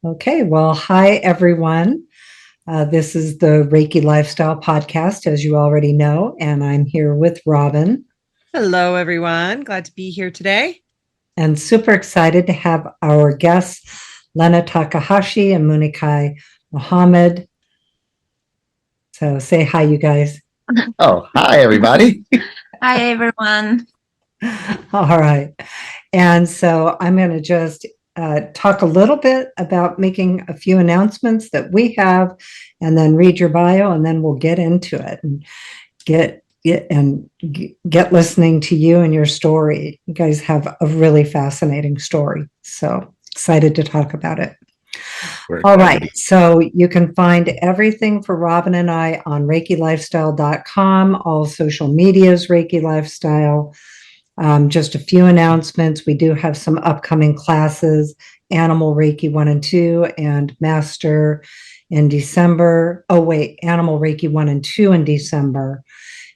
Okay, well, hi everyone. This is the Reiki Lifestyle Podcast, as you already know, and I'm here with Robyn. Hello, everyone. Glad to be here today. And super excited to have our guests, Lena Takahashi and Muniqui Mohammed. So say hi, you guys. Oh, hi, everybody. Hi, everyone. All right. And so I'm going to just talk a little bit about making a few announcements that we have, and then read your bio, and then we'll get into it and get listening to you and your story. You guys have a really fascinating story. So excited to talk about it. All right. So you can find everything for Robyn and I on ReikiLifestyle.com, all social medias, Reiki Lifestyle. Just a few announcements. We do have some upcoming classes, Animal Reiki 1 and 2 and Master in December. Animal Reiki 1 and 2 in December,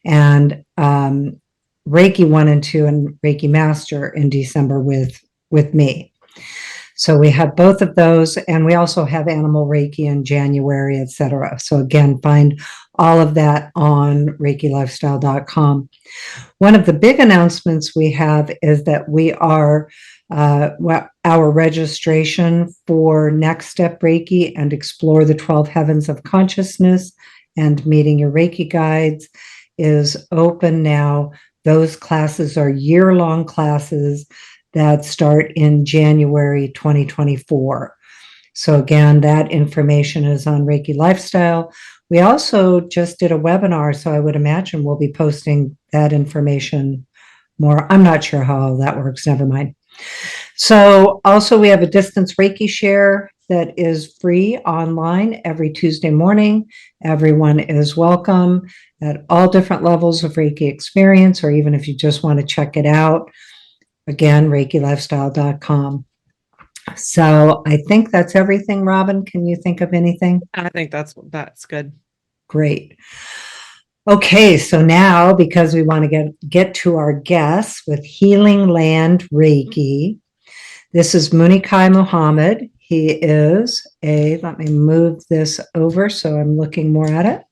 and Reiki 1 and 2 and Reiki Master in December with me. So we have both of those, and we also have Animal Reiki in January, etc. So again, find all of that on ReikiLifestyle.com. One of the big announcements we have is that we are our registration for Next Step Reiki and Explore the 12 Heavens of Consciousness and Meeting Your Reiki Guides is open now. Those classes are year-long classes that start in January 2024. So again, that information is on Reiki Lifestyle. We also just did a webinar, so I would imagine we'll be posting that information more. I'm not sure how that works, never mind. So also we have a distance Reiki share that is free online every Tuesday morning. Everyone is welcome at all different levels of Reiki experience, or even if you just want to check it out. Again, ReikiLifestyle.com. So I think that's everything, Robyn. Can you think of anything? I think that's good. Great. Okay, so now, because we want to get to our guests with Healing Land Reiki, this is Muniqui Mohammed. He is let me move this over so I'm looking more at it.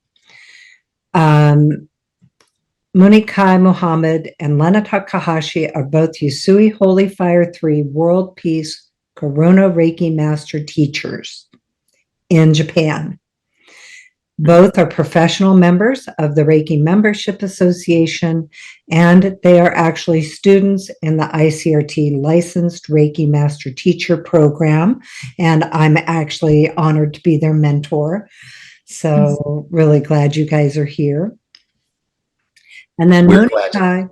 Muniqui Mohammed and Lena Takahashi are both Usui Holy Fire 3 World Peace Karuna Reiki Master Teachers in Japan. Both are professional members of the Reiki Membership Association, and they are actually students in the ICRT Licensed Reiki Master Teacher Program, and I'm actually honored to be their mentor. So really glad you guys are here. And then Muniqui,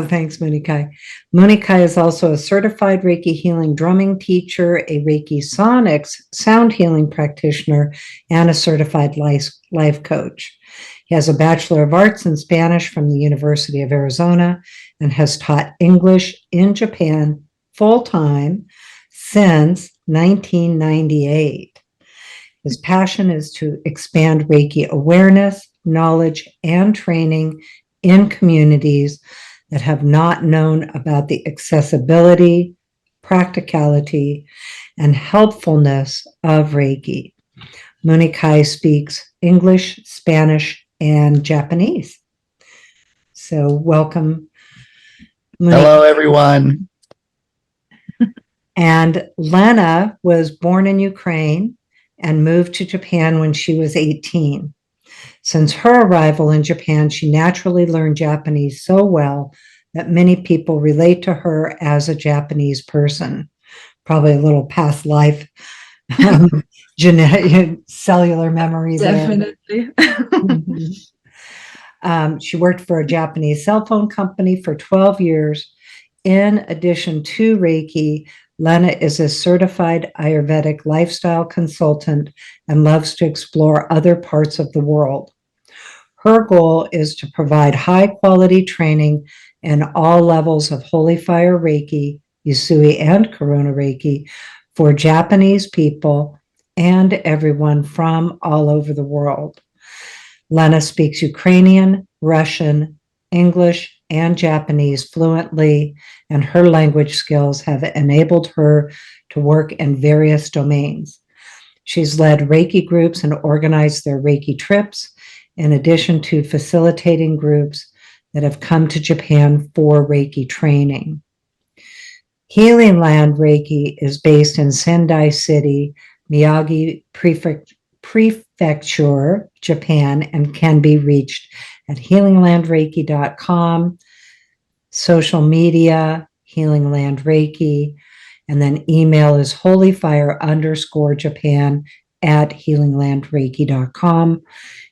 thanks, Muniqui. Muniqui is also a certified Reiki healing drumming teacher, a Reiki Sonics sound healing practitioner, and a certified life coach. He has a Bachelor of Arts in Spanish from the University of Arizona and has taught English in Japan full-time since 1998. His passion is to expand Reiki awareness, knowledge, and training in communities that have not known about the accessibility, practicality, and helpfulness of Reiki. Muniqui speaks English, Spanish, and Japanese. So welcome, Muniqui. Hello, everyone. And Lena was born in Ukraine and moved to Japan when she was 18. Since her arrival in Japan, she naturally learned Japanese so well that many people relate to her as a Japanese person. Probably a little past life, genetic, cellular memory there. Definitely. She worked for a Japanese cell phone company for 12 years. In addition to Reiki, Lena is a certified Ayurvedic lifestyle consultant and loves to explore other parts of the world. Her goal is to provide high-quality training in all levels of Holy Fire Reiki, Usui and Karuna Reiki for Japanese people and everyone from all over the world. Lena speaks Ukrainian, Russian, English, and Japanese fluently, and her language skills have enabled her to work in various domains. She's led Reiki groups and organized their Reiki trips, in addition to facilitating groups that have come to Japan for Reiki training. Healing Land Reiki is based in Sendai City, Miyagi Prefecture, Japan, and can be reached at healinglandreiki.com, social media, Healing Land Reiki, and then email is holyfire_Japan at healinglandreiki.com,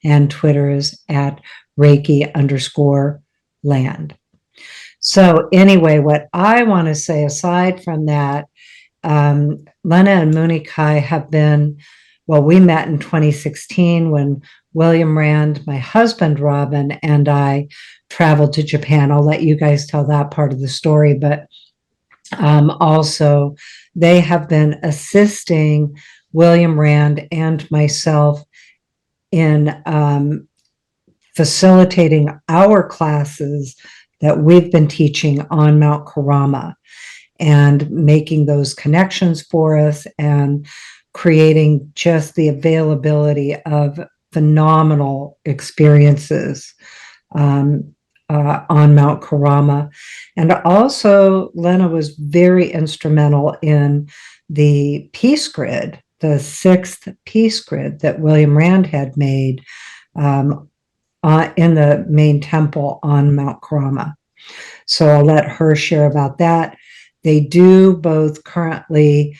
and Twitter is at Reiki_land. So anyway, what I want to say aside from that, Lena and Muniqui have been, well, we met in 2016 when William Rand, my husband, Robyn, and I traveled to Japan. I'll let you guys tell that part of the story, but also they have been assisting William Rand and myself in facilitating our classes that we've been teaching on Mount Karama and making those connections for us and creating just the availability of phenomenal experiences on Mount Karama. And also, Lena was very instrumental in the peace grid, the 6th peace grid that William Rand had made in the main temple on Mount Karama. So I'll let her share about that. They do both currently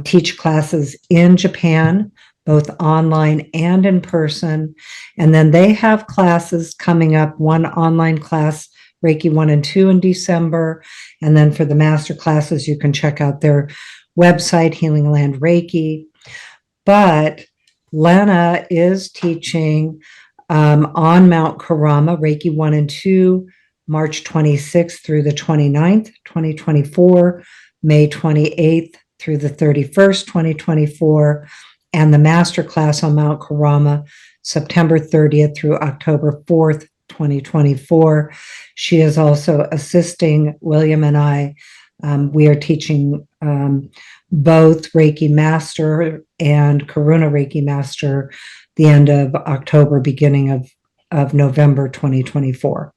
teach classes in Japan, both online and in person. And then they have classes coming up, one online class, Reiki 1 and 2 in December. And then for the master classes, you can check out their website, Healing Land Reiki. But Lena is teaching on Mount Karama, Reiki 1 and 2, March 26th through the 29th, 2024, May 28th through the 31st, 2024, and the masterclass on Mount Karama, September 30th through October 4th, 2024. She is also assisting William and I. We are teaching both Reiki Master and Karuna Reiki Master the end of October, beginning of November 2024.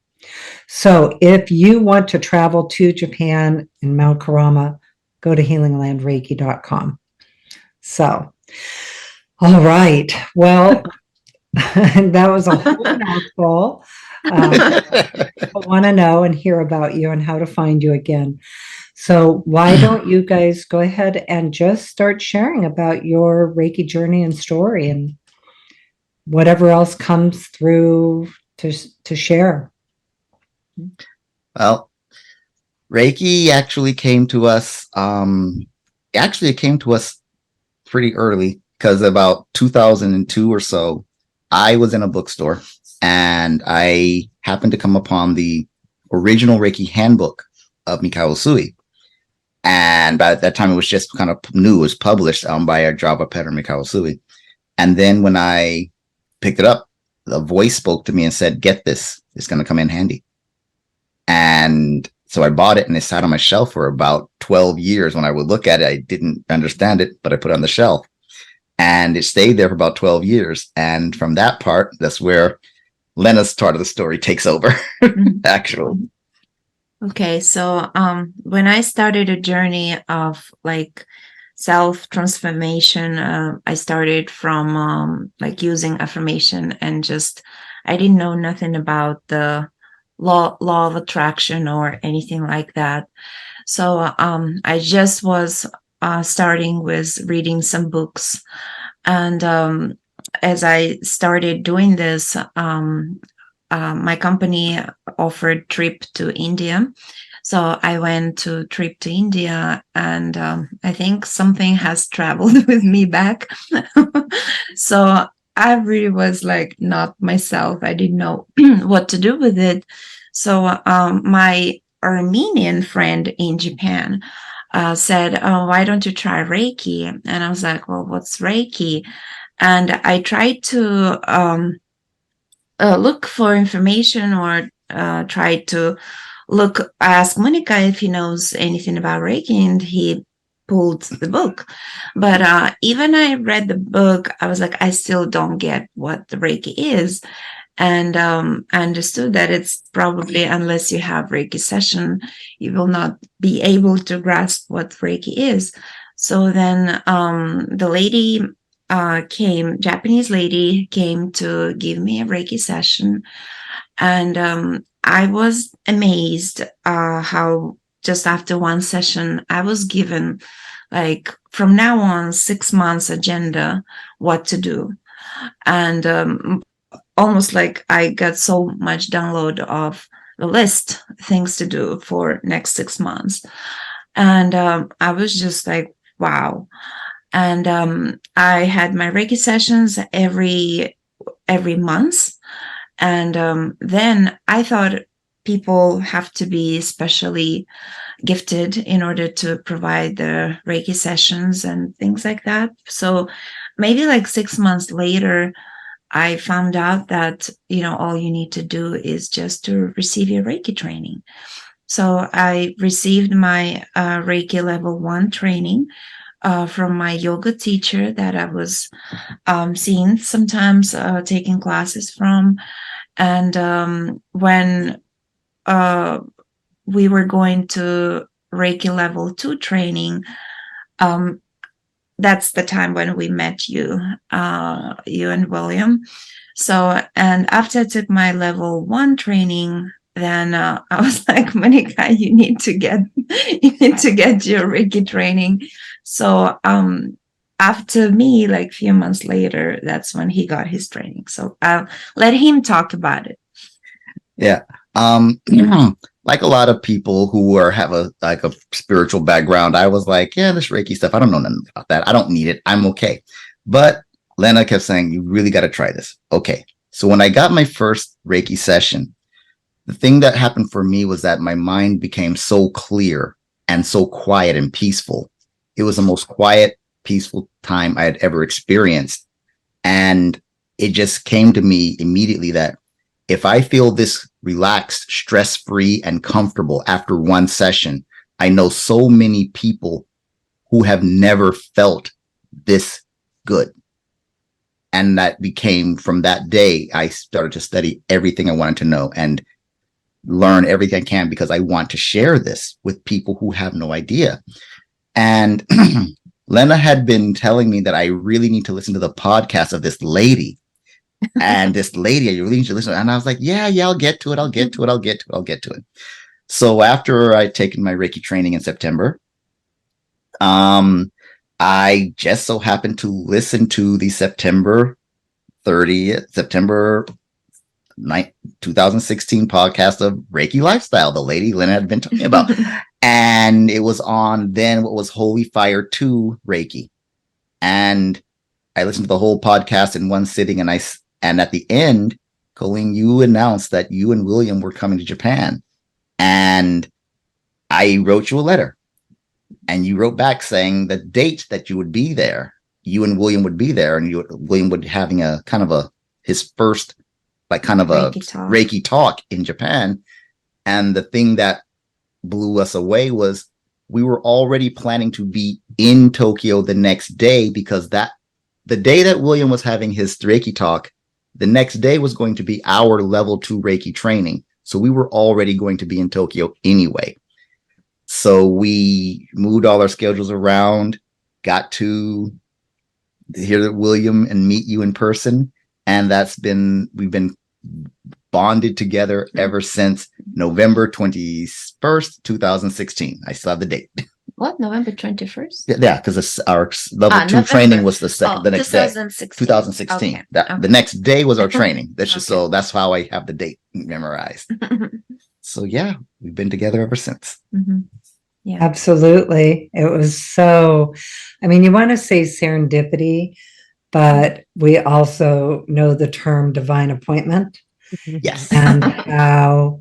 So if you want to travel to Japan in Mount Karama, go to healinglandreiki.com. So, all right. Well, that was a whole mouthful. I want to know and hear about you and how to find you again. So why don't you guys go ahead and just start sharing about your Reiki journey and story and whatever else comes through to share. Well, Reiki actually came to us. It came to us pretty early because about 2002 or so, I was in a bookstore and I happened to come upon the original Reiki handbook of Mikao Usui. And by that time, it was just kind of new. It was published by our Java Petter Mikao Usui. And then when I picked it up, the voice spoke to me and said, "Get this. It's going to come in handy." And so I bought it and it sat on my shelf for about 12 years. When I would look at it, I didn't understand it, but I put it on the shelf. And it stayed there for about 12 years. And from that part, that's where Lena's part of the story takes over, actually. Okay, so when I started a journey of like self-transformation, I started from like using affirmation and just, I didn't know nothing about the law of attraction or anything like that. So I just was starting with reading some books. And as I started doing this, my company offered trip to India. So I went to trip to India and I think something has traveled with me back. So I really was like not myself. I didn't know what to do with it. So my Armenian friend in Japan said, "Oh, why don't you try Reiki?" And I was like, "Well, what's Reiki?" And I tried to look for information or try to ask Muniqui if he knows anything about Reiki, and he pulled the book. But even I read the book, I was like, I still don't get what the Reiki is. And I understood that it's probably, unless you have Reiki session, you will not be able to grasp what Reiki is. So then the lady Japanese lady came to give me a Reiki session. And I was amazed how just after one session, I was given, like, from now on, 6 months agenda, what to do. And almost like I got so much download of the list, things to do for next 6 months. And I was just like, wow. And I had my Reiki sessions every month. And then I thought people have to be specially gifted in order to provide the Reiki sessions and things like that. So maybe like 6 months later, I found out that, all you need to do is just to receive your Reiki training. So I received my Reiki level 1 training from my yoga teacher that I was seeing sometimes, taking classes from. And when we were going to Reiki level 2 training, that's the time when we met you and William. So, and after I took my level 1 training, then I was like, Muniqui, you need to get your Reiki training. So after me, like a few months later, that's when he got his training. So I'll let him talk about it. Yeah. Like a lot of people who have a spiritual background, I was like, yeah, this Reiki stuff, I don't know nothing about that. I don't need it. I'm okay. But Lena kept saying, you really got to try this. Okay. So when I got my first Reiki session, the thing that happened for me was that my mind became so clear and so quiet and peaceful. It was the most quiet, peaceful time I had ever experienced. And it just came to me immediately that if I feel this relaxed, stress-free, and comfortable after one session, I know so many people who have never felt this good. And that became, from that day, I started to study everything I wanted to know and learn everything I can, because I want to share this with people who have no idea. And Lena had been telling me that I really need to listen to the podcast of this lady. And this lady, I really need to listen. And I was like, yeah, I'll get to it. So after I'd taken my Reiki training in September, I just so happened to listen to the September 9th, 2016 podcast of Reiki Lifestyle, the lady Lena had been talking about. And it was on then what was Holy Fire 2 Reiki. And I listened to the whole podcast in one sitting. And at the end, Colleen, you announced that you and William were coming to Japan. And I wrote you a letter. And you wrote back saying the date that you would be there, you and William would be there, and William would be having his first Reiki talk in Japan. And the thing that blew us away was we were already planning to be in Tokyo the next day, because the day that William was having his Reiki talk, the next day was going to be our level 2 Reiki training. So we were already going to be in Tokyo anyway. So we moved all our schedules around, got to hear William and meet you in person. And we've been bonded together ever since November 21st, 2016. I still have the date. What, November 21st? Yeah, because our level 2 November. training was the next day. 2016. Okay. The next day was our training. That's just so that's how I have the date memorized. So yeah, we've been together ever since. Mm-hmm. Yeah, absolutely. It was so, you want to say serendipity, but we also know the term divine appointment. Yes. And how,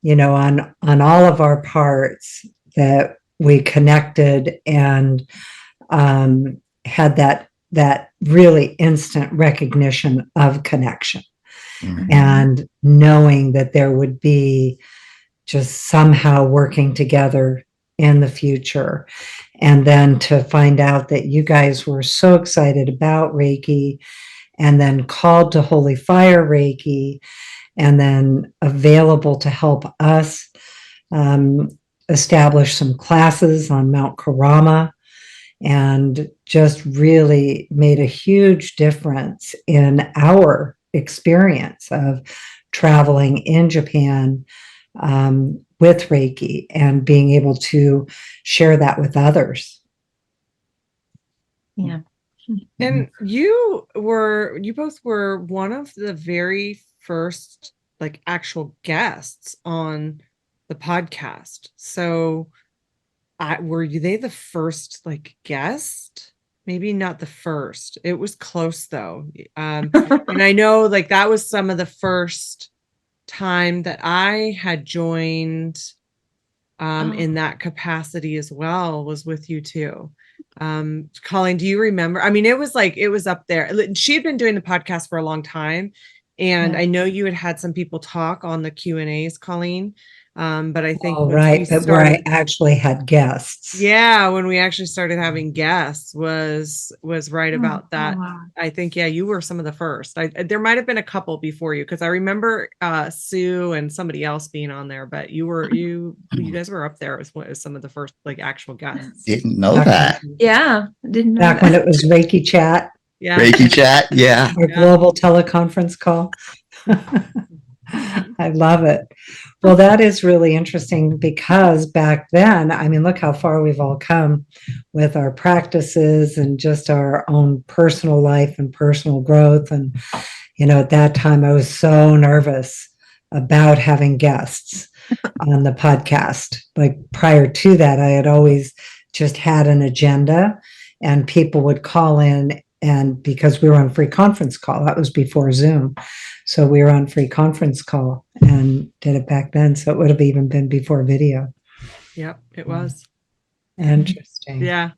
on all of our parts that we connected and had that really instant recognition of connection. Mm-hmm. And knowing that there would be just somehow working together in the future. And then to find out that you guys were so excited about Reiki and then called to Holy Fire Reiki and then available to help us establish some classes on Mount Karama, and just really made a huge difference in our experience of traveling in Japan with Reiki and being able to share that with others. Yeah. And you both were one of the very first like actual guests on the podcast. So were they the first like guest? Maybe not the first. It was close though. And I know like that was some of the first time that I had joined in that capacity as well, was with you too. Colleen, do you remember? I mean, it was up there. She had been doing the podcast for a long time. And I know you had some people talk on the Q&As, Colleen. But I think where I actually had guests. Yeah, when we actually started having guests was right about that. Wow. I think, yeah, you were some of the first. There might have been a couple before you, because I remember Sue and somebody else being on there, but you guys were up there as some of the first like actual guests. Didn't know that. Yeah, didn't know Back that. when it was Reiki Chat. Yeah. Reiki Chat, yeah. Our global teleconference call. I love it. Well, that is really interesting because back then, I mean, look how far we've all come with our practices and just our own personal life and personal growth. And, at that time, I was so nervous about having guests on the podcast. Like prior to that, I had always just had an agenda and people would call in. And because we were on free conference call, that was before Zoom. So we were on free conference call and did it back then. So it would have even been before video. Yep, it was. Interesting. Yeah.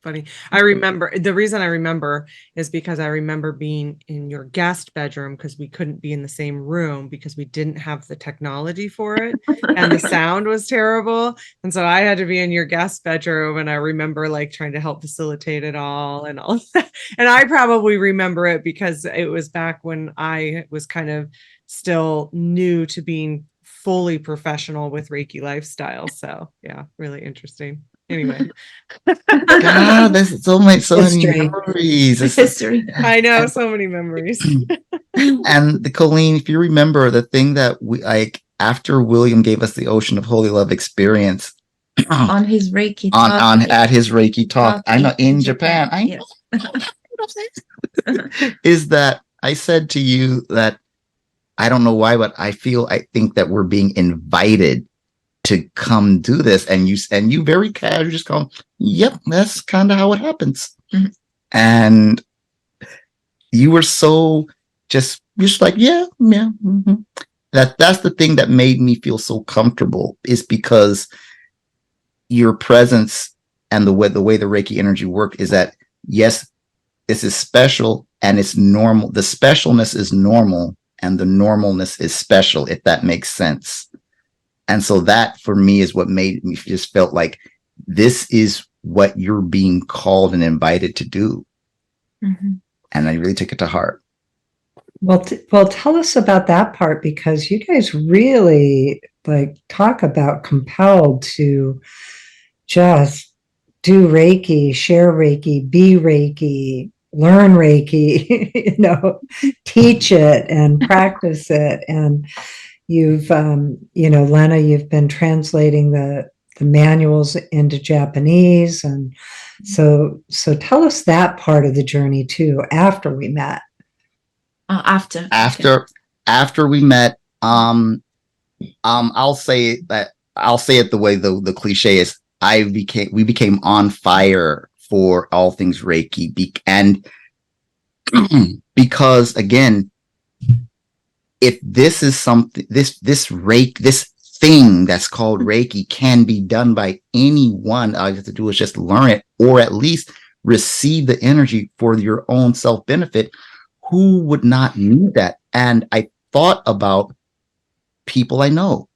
Funny. I remember, the reason I remember is because I remember being in your guest bedroom because we couldn't be in the same room because we didn't have the technology for it and the sound was terrible. And so I had to be in your guest bedroom, and I remember like trying to help facilitate it all and all that. And I probably remember it because it was back when I was kind of still new to being fully professional with Reiki lifestyle. So yeah, really interesting. Anyway. God, there's so many memories. History. I know, so many memories. And the Colleen, if you remember the thing that we like after William gave us the Ocean of Holy Love experience on his Reiki talk, at his Reiki talk, I know in Japan. I know. Is that I said to you that I don't know why, but I think that we're being invited to come do this, and you very casually just go, yep, that's kind of how it happens. Mm-hmm. And you were so just like, yeah. Mm-hmm. That's the thing that made me feel so comfortable, is because your presence and the way the Reiki energy worked is that, yes, this is special and it's normal. The specialness is normal and the normalness is special, if that makes sense. And so that for me is what made me just felt like this is what you're being called and invited to do. Mm-hmm. And I really took it to heart. Well, tell us about that part, because you guys really talk about compelled to just do Reiki, share Reiki, be Reiki, learn Reiki, teach it and practice it. And you've, Lena, you've been translating the manuals into Japanese. And so tell us that part of the journey too, after we met. After we met, I'll say it the way the cliche is. We became on fire for all things Reiki, and because again, if this is something, this thing that's called Reiki can be done by anyone, all you have to do is just learn it, or at least receive the energy for your own self benefit. Who would not need that? And I thought about people I know,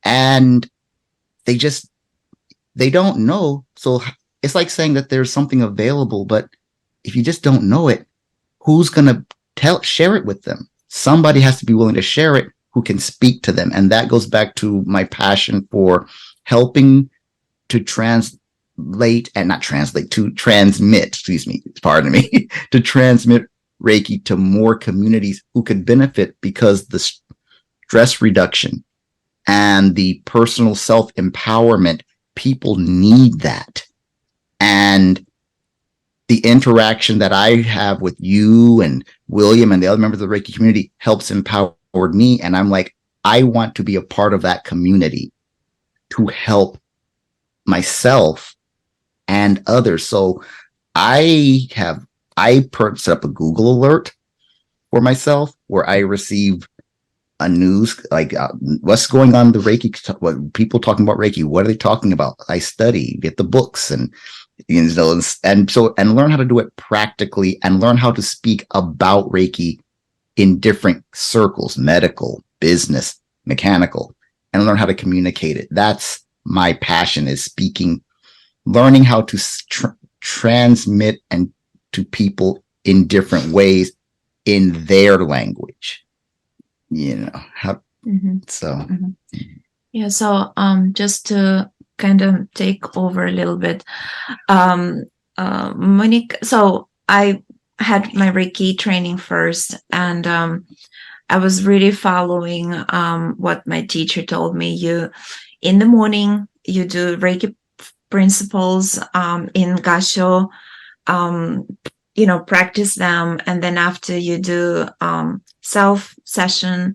and they just they don't know. So it's like saying that there's something available, but if you just don't know it, who's going to share it with them? Somebody has to be willing to share it who can speak to them. And that goes back to my passion for helping to transmit, excuse me, pardon me, to transmit Reiki to more communities who could benefit, because the stress reduction and the personal self-empowerment, people need that. And the interaction that I have with you and William and the other members of the Reiki community helps empower me. And I'm like, I want to be a part of that community to help myself and others. So I set up a Google alert for myself where I receive a news, like what's going on in the Reiki, what people talking about Reiki, what are they talking about? I study, get the books, and learn how to do it practically, and learn how to speak about Reiki in different circles, medical, business, mechanical, and learn how to communicate it. That's my passion, is speaking, learning how to transmit and to people in different ways in their language. So. Yeah. So, just to kind of take over a little bit, Monique, so I had my Reiki training first, and I was really following what my teacher told me. In the morning, you do Reiki principles in Gasho, practice them, and then after you do self session,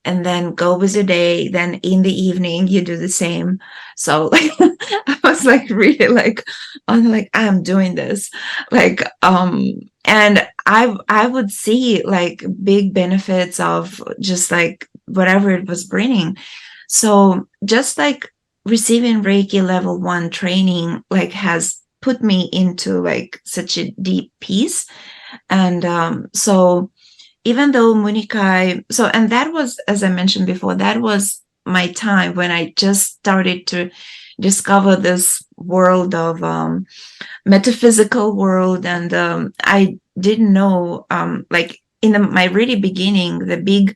and then go with your day. Then in the evening, you do the same. So I was like, really I'm doing this. And I would see like big benefits of just like whatever it was bringing. So just like receiving Reiki level 1 training, like has put me into like such a deep peace. And so even though Muniqui, and that was, as I mentioned before, that was my time when I just started to discover this world of metaphysical world. And I didn't know, like in my really beginning, the big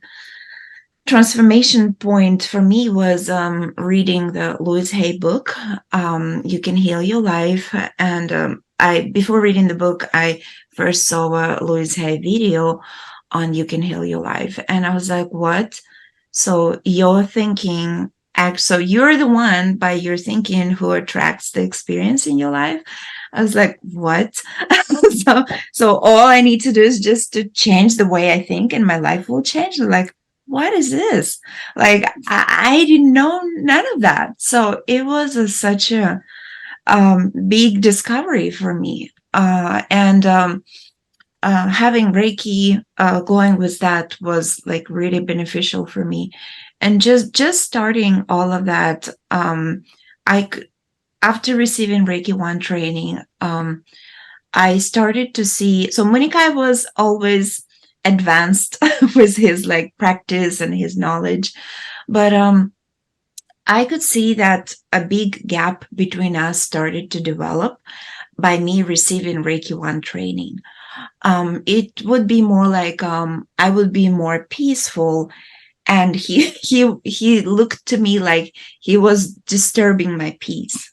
transformation point for me was reading the Louise Hay book, You Can Heal Your Life. And before reading the book, I first saw a Louise Hay video on You Can Heal Your Life. And I was like, what? So you're thinking, so you're the one by your thinking who attracts the experience in your life? I was like, what? so all I need to do is just to change the way I think and my life will change. Like, what is this? Like, I didn't know none of that. So it was such a big discovery for me. Having Reiki going with that was like really beneficial for me. And just starting all of that, after receiving Reiki 1 training, I started to see, so Muniqui was always advanced with his like practice and his knowledge, but I could see that a big gap between us started to develop by me receiving Reiki 1 training. It would be more like I would be more peaceful, and he looked to me like he was disturbing my peace.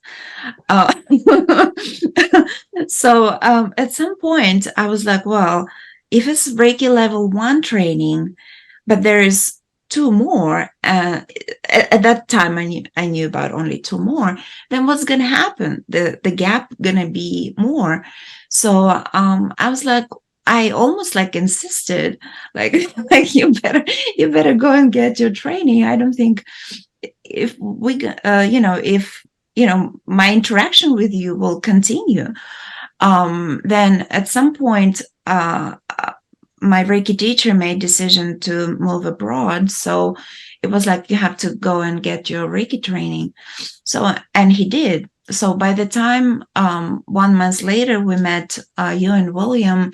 So at some point I was like, well, if it's Reiki level 1 training, but there is 2 more, at that time I knew about only 2 more, then what's going to happen? The gap going to be more. So I was like, I almost like insisted, like you better go and get your training. I don't think if we my interaction with you will continue. Then at some point, my Reiki teacher made decision to move abroad. So it was like, you have to go and get your Reiki training. So, and he did. So by the time 1 month later we met, you and William,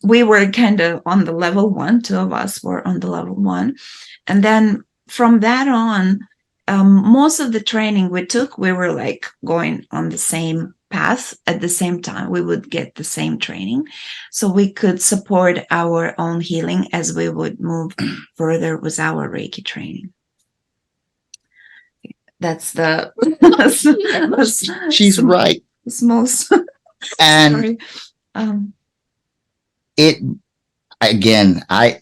we were kind of on the level 1. 2 of us were on the level 1. And then from that on, most of the training we took, we were like going on the same path at the same time. We would get the same training, so we could support our own healing as we would move further with our Reiki training. That's the She's right. Small And story. it again, I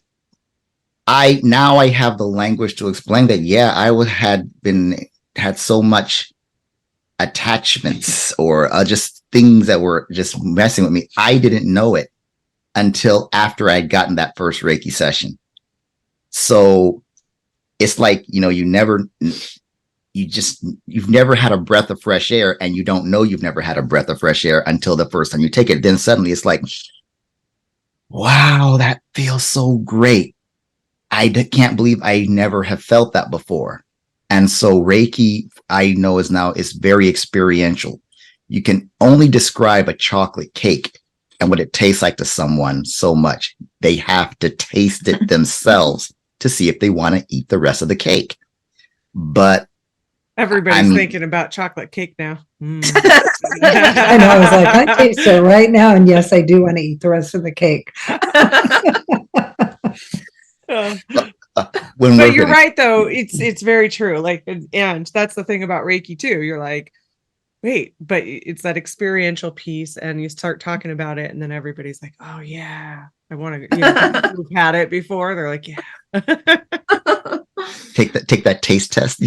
now I have the language to explain that. Yeah, I had so much attachments or just things that were just messing with me. I didn't know it until after I'd gotten that first Reiki session. So it's like, you've never had a breath of fresh air, and you don't know you've never had a breath of fresh air until the first time you take it. Then suddenly it's like, wow, that feels so great. I can't believe I never have felt that before. And so Reiki, I know is very experiential. You can only describe a chocolate cake and what it tastes like to someone so much. They have to taste it themselves to see if they want to eat the rest of the cake. But everybody's thinking about chocolate cake now. I know. I was like, I taste it right now, and yes, I do want to eat the rest of the cake. But you're right, though. It's very true. Like, and that's the thing about Reiki too. You're like, wait, but it's that experiential piece, and you start talking about it, and then everybody's like, oh yeah, I want to. Who've had it before? They're like, yeah. Take that taste test.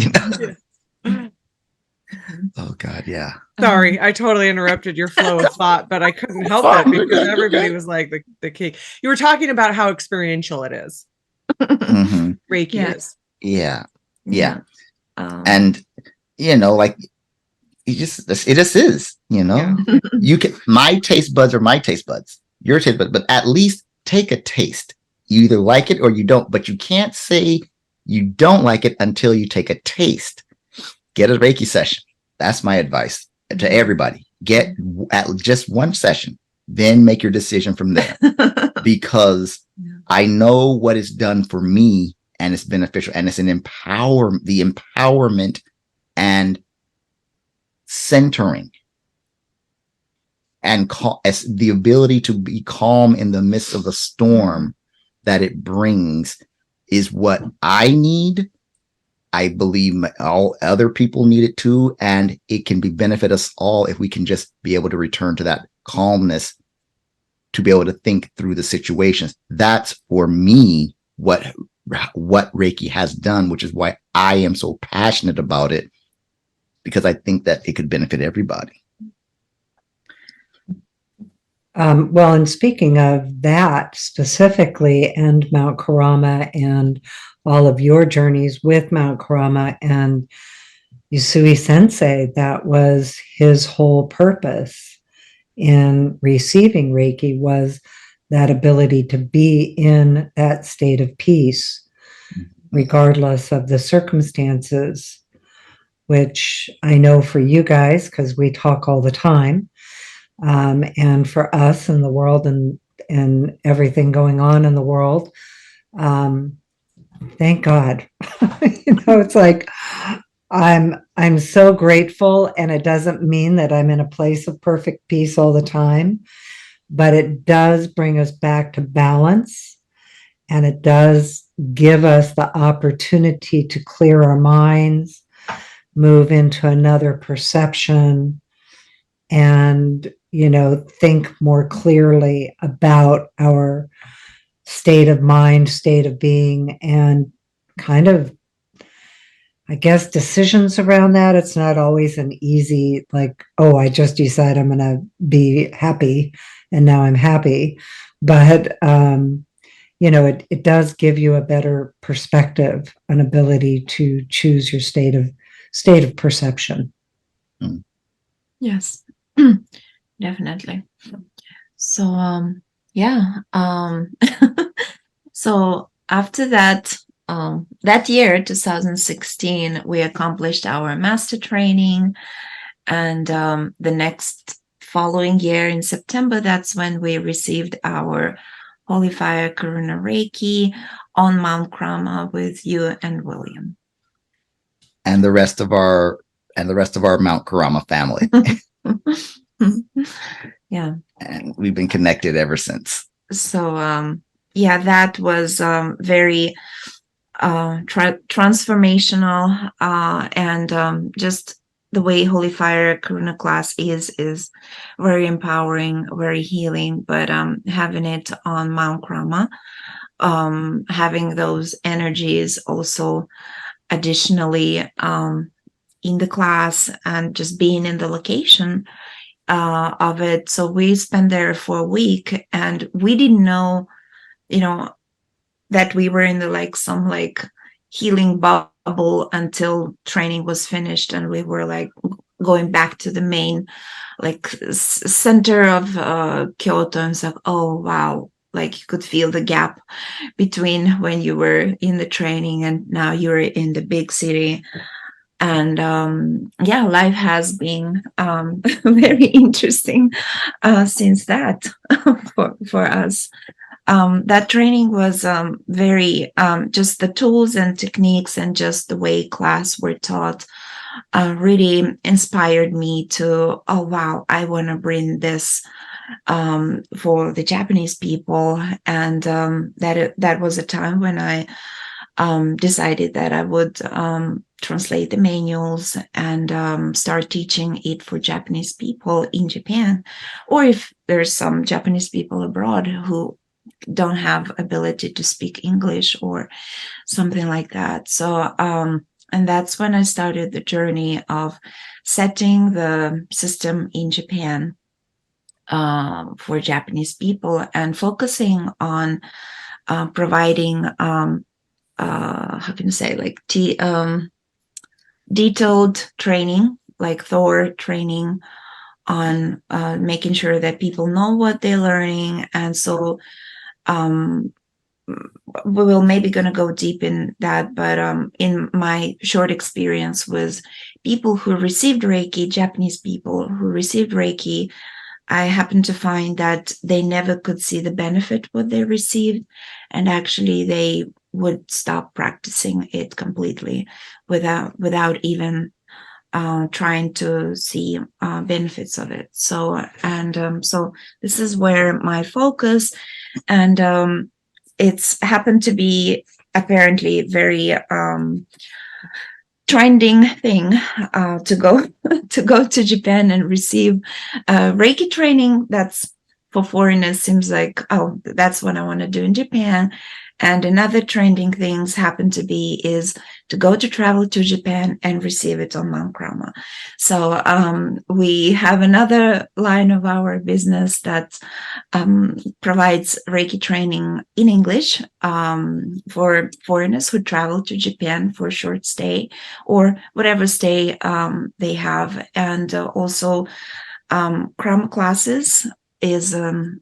Oh God, yeah. Sorry, I totally interrupted your flow of thought, but I couldn't help it because everybody was like the cake. You were talking about how experiential it is. Mm-hmm. Reiki is. Yeah. And like it just is. You can. My taste buds are my taste buds. Your taste buds, but at least take a taste. You either like it or you don't. But you can't say you don't like it until you take a taste. Get a Reiki session. That's my advice to everybody. Get at just one session, then make your decision from there. Because I know what it's done for me, and it's beneficial, and it's the empowerment and centering and as the ability to be calm in the midst of the storm that it brings is what I need. I believe all other people need it too, and it can benefit us all if we can just be able to return to that calmness to be able to think through the situations. That's for me what Reiki has done, which is why I am so passionate about it, because I think that it could benefit everybody. Well, and speaking of that specifically, and Mount Karama and all of your journeys with Mount Karama and Usui Sensei, that was his whole purpose in receiving Reiki, was that ability to be in that state of peace, regardless of the circumstances, which I know for you guys, because we talk all the time, and for us in the world and everything going on in the world, thank God. It's like I'm so grateful, and it doesn't mean that I'm in a place of perfect peace all the time, but it does bring us back to balance, and it does give us the opportunity to clear our minds, move into another perception, and think more clearly about our state of mind, state of being, and kind of, I guess, decisions around that. It's not always an easy, like, oh, I just decide I'm going to be happy and now I'm happy. But, it does give you a better perspective, an ability to choose your state of perception. Yes, definitely. So, so after that, that year, 2016, we accomplished our master training, and the next following year in September, that's when we received our Holy Fire Karuna Reiki on Mount Karama with you and William. and the rest of our Mount Karama family. Yeah. And we've been connected ever since. So yeah, that was very transformational, and just the way Holy Fire Karuna class is very empowering, very healing. But having it on Mount Karama, having those energies also additionally in the class, and just being in the location of it. So we spent there for a week, and we didn't know, that we were in the some healing bubble until training was finished, and we were going back to the main center of Kyoto, and so, oh wow, you could feel the gap between when you were in the training and now you're in the big city. And yeah, life has been very interesting since that for us. That training was very just the tools and techniques and just the way class were taught really inspired me to, oh wow, I want to bring this for the Japanese people. And that was a time when I decided that I would translate the manuals and start teaching it for Japanese people in Japan, or if there's some Japanese people abroad who don't have ability to speak English or something like that. So and that's when I started the journey of setting the system in Japan for Japanese people, and focusing on providing how can you say detailed training, thorough training on making sure that people know what they're learning. And so we will maybe going to go deep in that, but in my short experience with people who received Reiki, Japanese people who received Reiki, I happened to find that they never could see the benefit what they received, and actually they would stop practicing it completely without even trying to see benefits of it. So so this is where my focus, and it's happened to be apparently very trending thing to go to Japan and receive Reiki training. That's for foreigners seems like, oh, that's what I want to do in Japan. And another trending things happen to be is to travel to Japan and receive it on Mount Karama. So we have another line of our business that provides Reiki training in English for foreigners who travel to Japan for a short stay or whatever stay they have. And also Karama classes is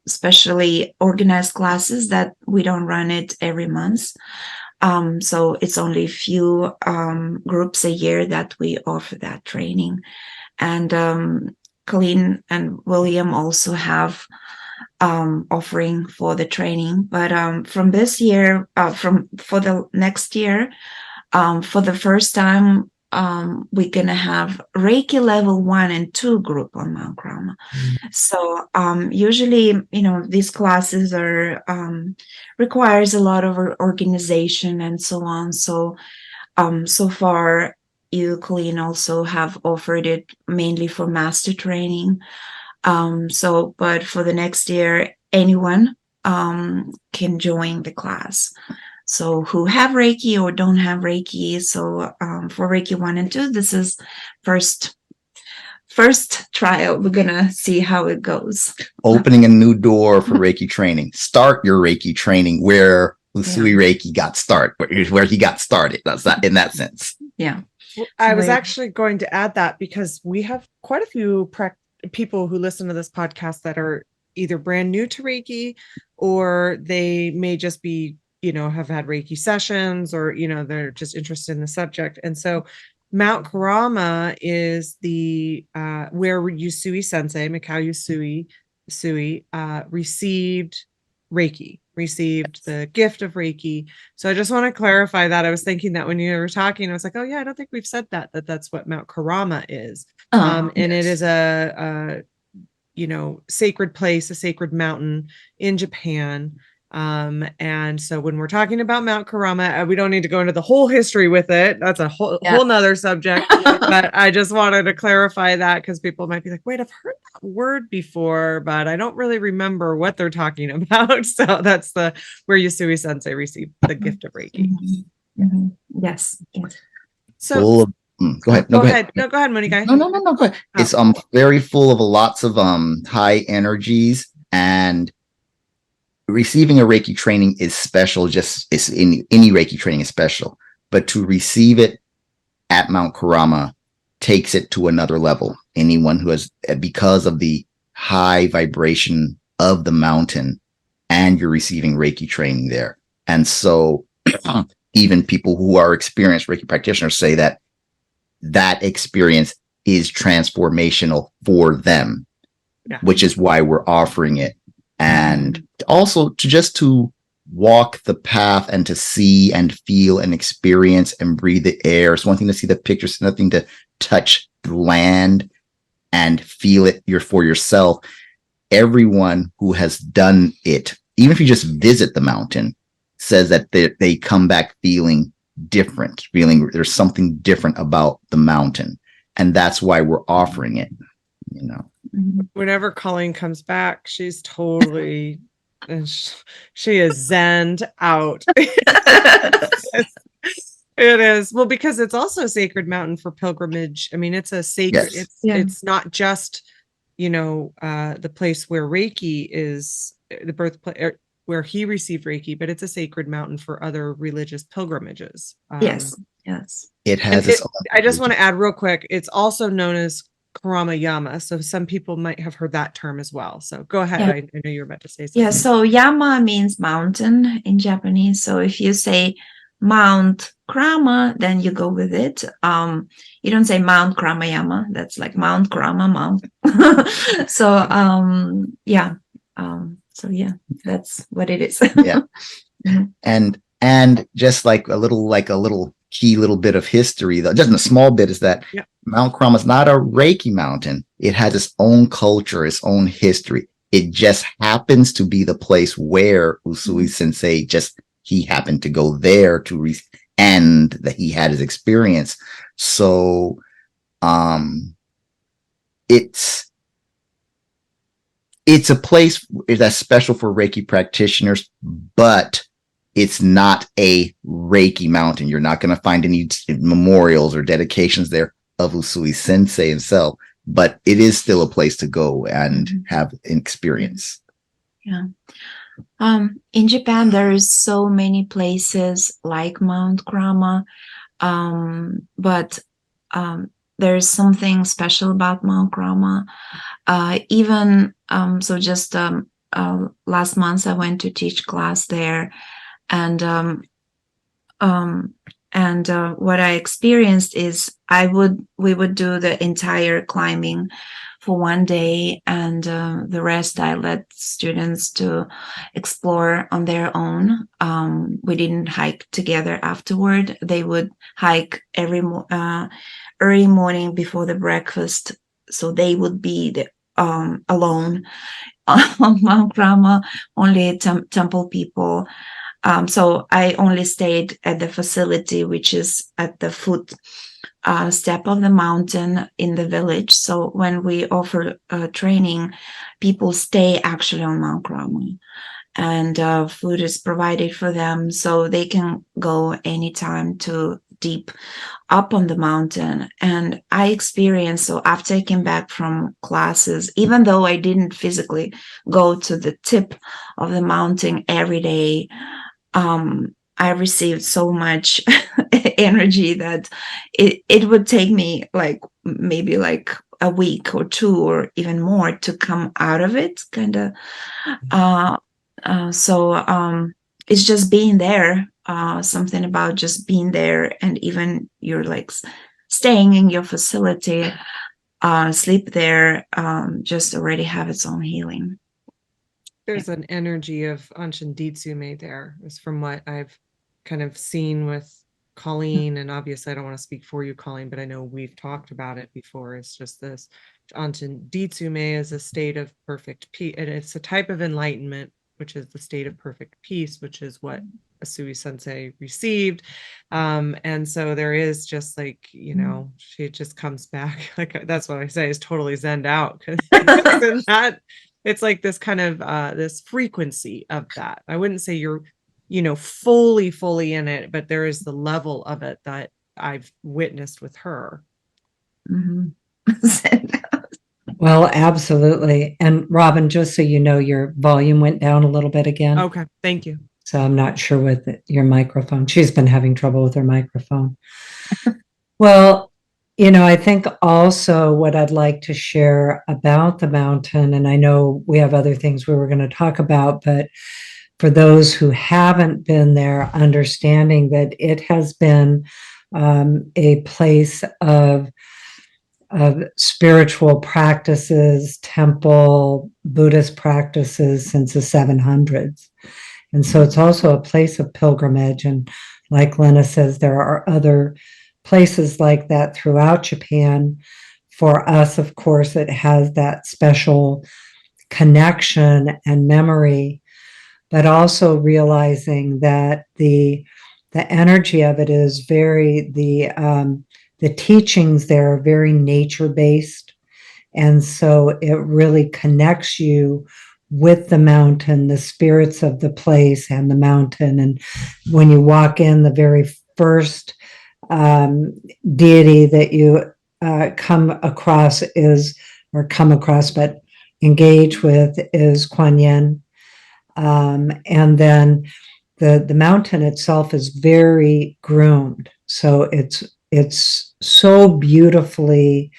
specially organized classes that we don't run it every month. So it's only a few groups a year that we offer that training. And Colleen and William also have offering for the training. But from this year, for the next year, for the first time, we're going to have Reiki level 1 and 2 group on Mount Karama. So usually, these classes are requires a lot of organization and so on. So so far, you, Colleen, also have offered it mainly for master training. But for the next year, anyone can join the class. So who have Reiki or don't have Reiki. So for Reiki 1 and 2, this is first trial. We're going to see how it goes. Opening a new door for Reiki training. Start your Reiki training where Usui Reiki got started, where he got started. That's that in that sense. Yeah. Well, I was actually going to add that because we have quite a few people who listen to this podcast that are either brand new to Reiki, or they may just be, have had Reiki sessions, or, they're just interested in the subject. And so Mount Karama is the where Usui Sensei, Mikao Usui, received Reiki. received the gift of Reiki. So I just want to clarify that. I was thinking that when you were talking, I was like, oh yeah, I don't think we've said that's what Mount Karama is. And it is a sacred place, a sacred mountain in Japan. And so when we're talking about Mount Karama, we don't need to go into the whole history with it. That's a whole nother subject. But I just wanted to clarify that because people might be like, wait, I've heard that word before, but I don't really remember what they're talking about. So that's where Usui Sensei received the gift of Reiki. Yes. So Full of, go ahead. No, go ahead. No, go ahead, Muniqui. No, go ahead. It's very full of lots of high energies, and receiving a Reiki training is special. It's in any Reiki training is special, but to receive it at Mount Karama takes it to another level. Anyone who has, because of the high vibration of the mountain, and you're receiving Reiki training there. And so even people who are experienced Reiki practitioners say that experience is transformational for them, which is why we're offering it. And also to walk the path and to see and feel and experience and breathe the air. It's one thing to see the pictures, it's nothing to touch the land and feel it for yourself. Everyone who has done it, even if you just visit the mountain, says that they come back feeling different, feeling there's something different about the mountain. And that's why we're offering it, Whenever Colleen comes back, she's totally, she is zenned out. It is. Well, because it's also a sacred mountain for pilgrimage. I mean, it's a sacred, it's not just, the place where Reiki is the birthplace, where he received Reiki, but it's a sacred mountain for other religious pilgrimages. Yes. It has I just want to add real quick, it's also known as Karama Yama. So some people might have heard that term as well. So go ahead. Yeah. I know you were about to say something. Yeah, so Yama means mountain in Japanese. So if you say Mount Karama, then you go with it. You don't say Mount Karama Yama. That's like Mount Karama Mount. So that's what it is. Yeah. And just like a little key little bit of history, though, just a small bit, is that Mount Karama is not a Reiki mountain. It has its own culture, its own history. It just happens to be the place where Usui Sensei he happened to go there and that he had his experience. So, it's a place that's special for Reiki practitioners, but it's not a Reiki mountain. You're not going to find any memorials or dedications there of Usui Sensei himself, but it is still a place to go and have an experience. Yeah. In Japan, there is so many places like Mount Karama, but there's something special about Mount Karama. Last month I went to teach class there, and what I experienced is we would do the entire climbing for one day, and the rest I let students to explore on their own. We didn't hike together afterward. They would hike early morning before the breakfast, so they would be alone on Mount Karama, only temple people. So I only stayed at the facility, which is at the foot step of the mountain in the village. So when we offer training, people stay actually on Mount Karama, and food is provided for them, so they can go anytime to deep up on the mountain. And I experienced, so after I came back from classes, even though I didn't physically go to the tip of the mountain every day, I received so much energy that it would take me maybe a week or two or even more to come out of it, kind of. It's just being there, something about just being there, and even you're staying in your facility, sleep there, just already have its own healing. there's an energy of Anshin Ditsume there, is from what I've kind of seen with Colleen. And obviously I don't want to speak for you, Colleen, but I know we've talked about it before. It's just this Anshin Ditsume is a state of perfect peace. And it's a type of enlightenment, which is the state of perfect peace, which is what Usui Sensei received. And so there is just like, you know, she just comes back. Like, that's what I say, is totally zened out. Because that, it's like this kind of this frequency of that. I wouldn't say you're, you know, fully in it, but there is the level of it that I've witnessed with her. Well, absolutely. And Robyn, just so you know, your volume went down a little bit again. Okay, thank you. So I'm not sure with your microphone. She's been having trouble with her microphone. Well, you know, I think also what I'd like to share about the mountain, and I know we have other things we were going to talk about, but for those who haven't been there, understanding that it has been a place of spiritual practices, temple, Buddhist practices since the 700s. And so it's also a place of pilgrimage. And like Lena says, there are other places like that throughout Japan. For us, of course, it has that special connection and memory, but also realizing that the energy of it is very, the teachings there are very nature-based. And so it really connects you with the mountain, the spirits of the place and the mountain. And when you walk in, the very first deity that you come across but engage with is Kuan Yin. And then the mountain itself is very groomed. So it's so beautifully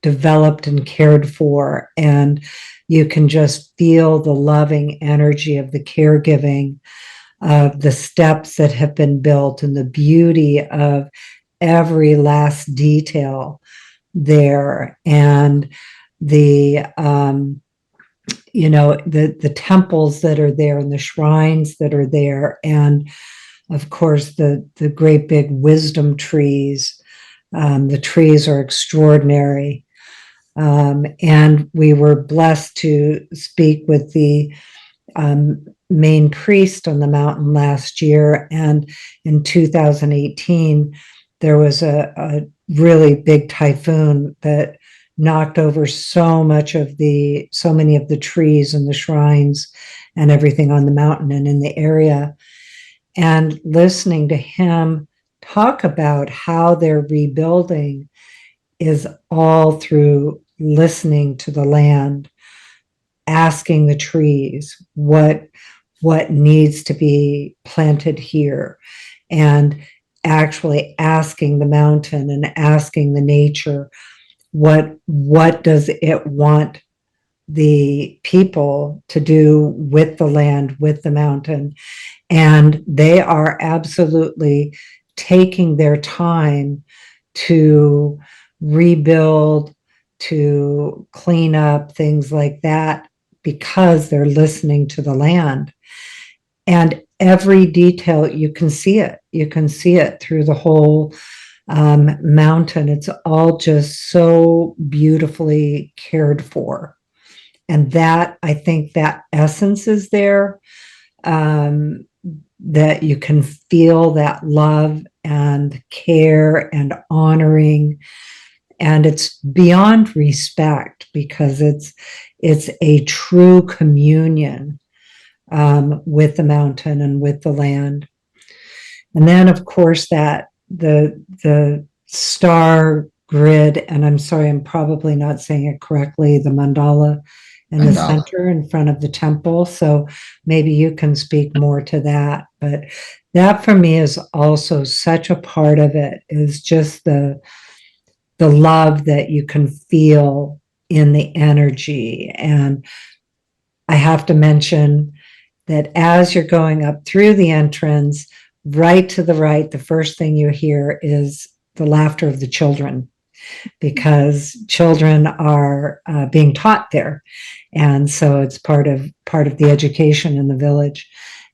developed and cared for, and you can just feel the loving energy of the caregiving, of the steps that have been built, and the beauty of every last detail there, and the you know, the temples that are there and the shrines that are there, and of course the great big wisdom trees. The trees are extraordinary. And we were blessed to speak with the main priest on the mountain last year. And in 2018, there was a really big typhoon that knocked over so many of the trees and the shrines and everything on the mountain and in the area. And listening to him talk about how they're rebuilding is all through listening to the land, asking the trees what needs to be planted here, and actually asking the mountain and asking the nature what does it want the people to do with the land, with the mountain. And they are absolutely taking their time to rebuild, to clean up, things like that, because they're listening to the land. And every detail, you can see it. You can see it through the whole mountain. It's all just so beautifully cared for. And that, I think that essence is there, that you can feel that love and care and honoring. And it's beyond respect, because it's a true communion with the mountain and with the land. And then, of course, that the star grid, and I'm sorry, I'm probably not saying it correctly, the mandala in the center in front of the temple. So maybe you can speak more to that. But that for me is also such a part of it, is just the love that you can feel in the energy. And I have to mention that as you're going up through the entrance, right to the right, the first thing you hear is the laughter of the children. because children are being taught there. And so it's part of the education in the village.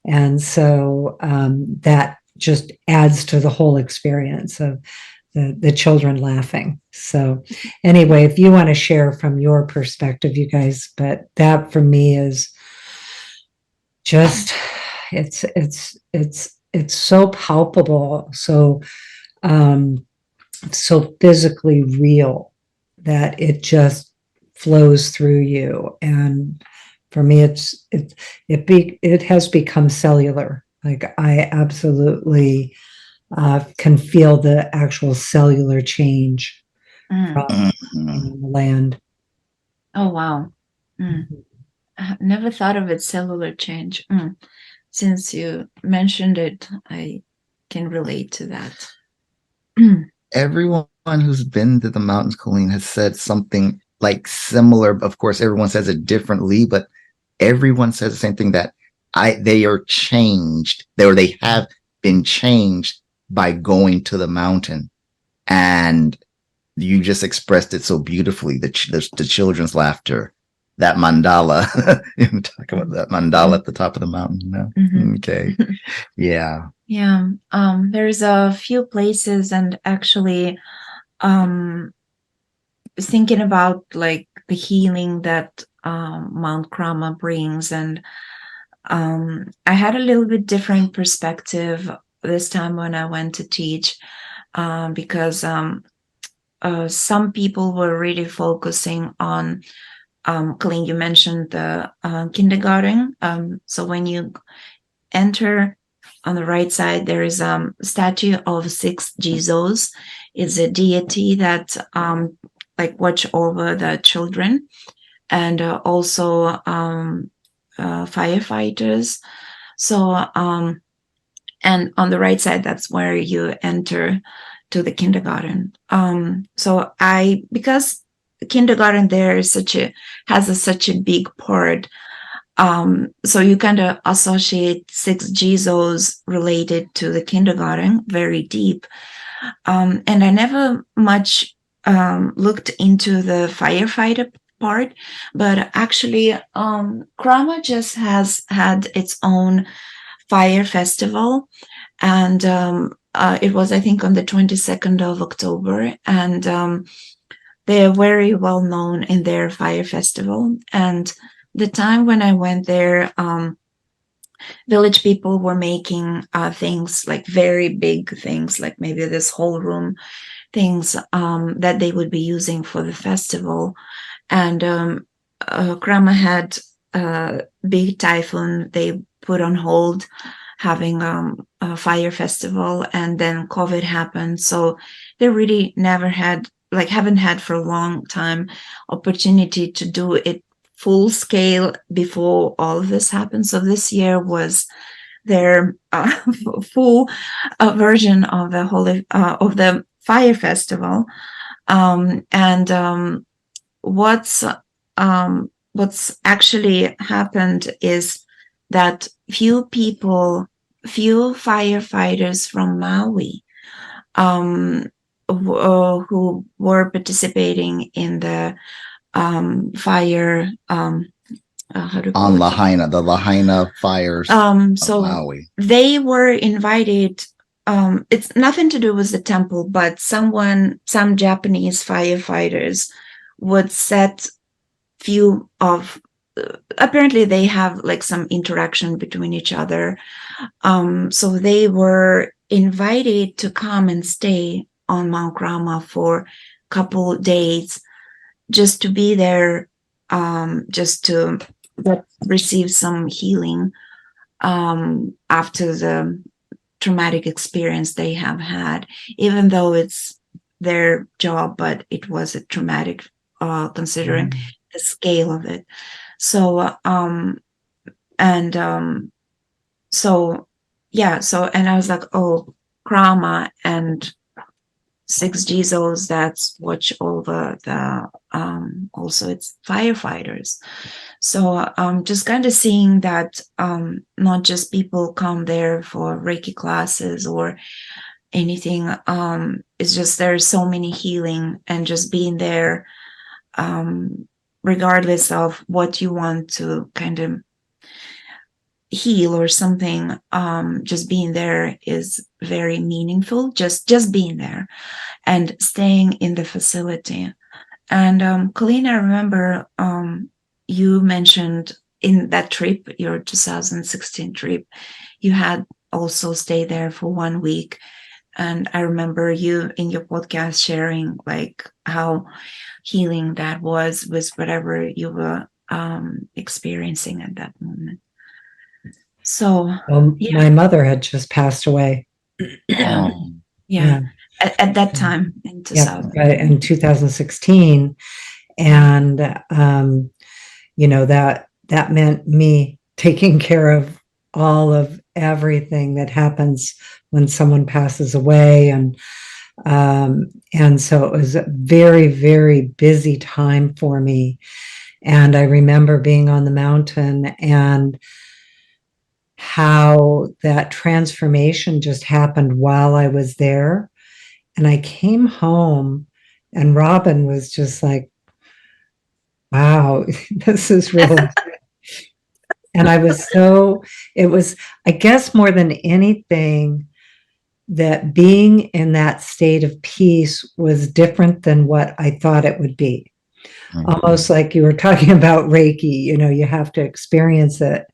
And so that just adds to the whole experience of the children laughing. So anyway, if you want to share from your perspective, you guys, but that for me is just, it's so palpable, so so physically real that it just flows through you. And for me, it has become cellular. Like I absolutely can feel the actual cellular change from the land. Oh, wow. I never thought of it, cellular change. Since you mentioned it, I can relate to that. Everyone who's been to the mountains, Colleen, has said something like similar. Of course, everyone says it differently, but everyone says the same thing, that they are changed, or they have been changed by going to the mountain. And you just expressed it so beautifully, the children's laughter, that mandala. You talk about that mandala at the top of the mountain, you know? Okay. Yeah. Yeah. There's a few places, and actually thinking about like the healing that Mount Krama brings. And I had a little bit different perspective this time when I went to teach, because some people were really focusing on, Colleen, you mentioned the kindergarten. So when you enter, on the right side, there is a statue of 6 Jesus. It's a deity that like watch over the children, and also firefighters. So and on the right side, that's where you enter to the kindergarten. So because kindergarten there is such a big part. So you kind of associate 6 Jesus related to the kindergarten very deep. And I never much looked into the firefighter part, but actually Krama just has had its own fire festival. And it was, I think, on the 22nd of October. And they are very well known in their fire festival. And the time when I went there, village people were making things, like very big things, like maybe this whole room things that they would be using for the festival. And Krama had a big typhoon. They put on hold having a fire festival, and then COVID happened. So they really haven't had for a long time opportunity to do it full scale before all of this happened. So this year was their full version of the fire festival. And what's actually happened is that few firefighters from Maui who were participating in the fire on Lahaina, the Lahaina fires so Maui. They were invited. It's nothing to do with the temple, but some Japanese firefighters would set few of apparently they have like some interaction between each other. So they were invited to come and stay on Mount Krama for a couple days, just to be there, just to receive some healing after the traumatic experience they have had, even though it's their job, but it was a traumatic considering the scale of it. So and I was like, oh, Krama and 6 Jesus that's watch over the also it's firefighters. So just kind of seeing that not just people come there for Reiki classes or anything. It's just there's so many healing, and just being there, regardless of what you want to kind of heal or something, just being there is very meaningful. Just being there and staying in the facility. And Colleen, I remember you mentioned in that trip, your 2016 trip, you had also stayed there for 1 week. And I remember you in your podcast sharing like how healing that was with whatever you were experiencing at that moment. So yeah. My mother had just passed away. Yeah. At that time in 2000. Yeah, in 2016. And, that meant me taking care of all of everything that happens when someone passes away. And so it was a very, very busy time for me. And I remember being on the mountain and how that transformation just happened while I was there. And I came home and Robyn was just like, wow, this is really, and it was, I guess more than anything, that being in that state of peace was different than what I thought it would be. Almost like you were talking about Reiki, you have to experience it.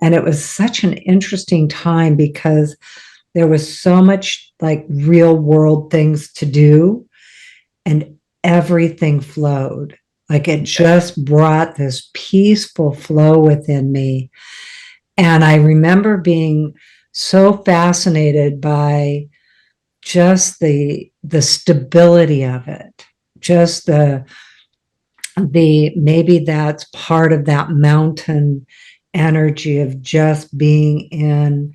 And it was such an interesting time because there was so much like real world things to do and everything flowed. Like it just brought this peaceful flow within me. And I remember being so fascinated by just the stability of it, just the maybe that's part of that mountain energy of just being in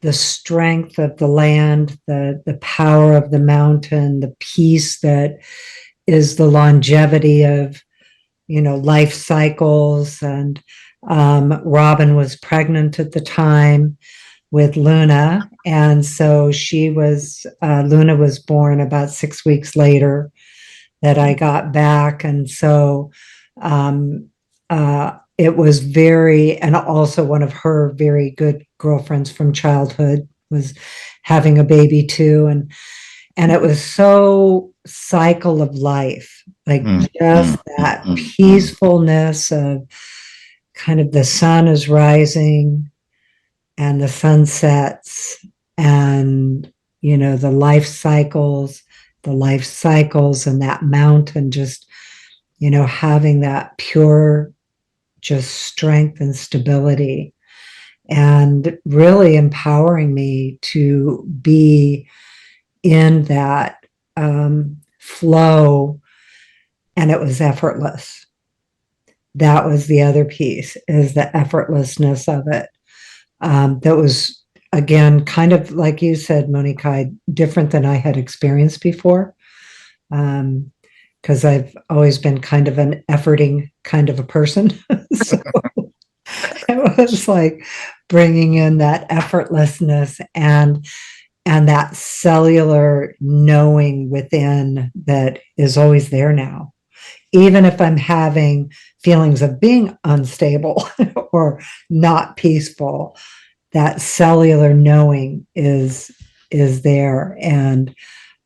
the strength of the land, the power of the mountain, the peace that is the longevity of, life cycles. And Robyn was pregnant at the time with Luna. And so Luna was born about 6 weeks later that I got back. And so it was and also one of her very good girlfriends from childhood was having a baby too. And it was so cycle of life, like just that peacefulness of kind of the sun is rising and the sun sets and, the life cycles and that mountain just, having that pure just strength and stability and really empowering me to be in that flow. And it was effortless. That was the other piece, is the effortlessness of it. That was, again, kind of like you said, Muniqui, different than I had experienced before. Because I've always been kind of an efforting kind of a person. So it was like bringing in that effortlessness and that cellular knowing within that is always there now. Even if I'm having feelings of being unstable or not peaceful, that cellular knowing is there. And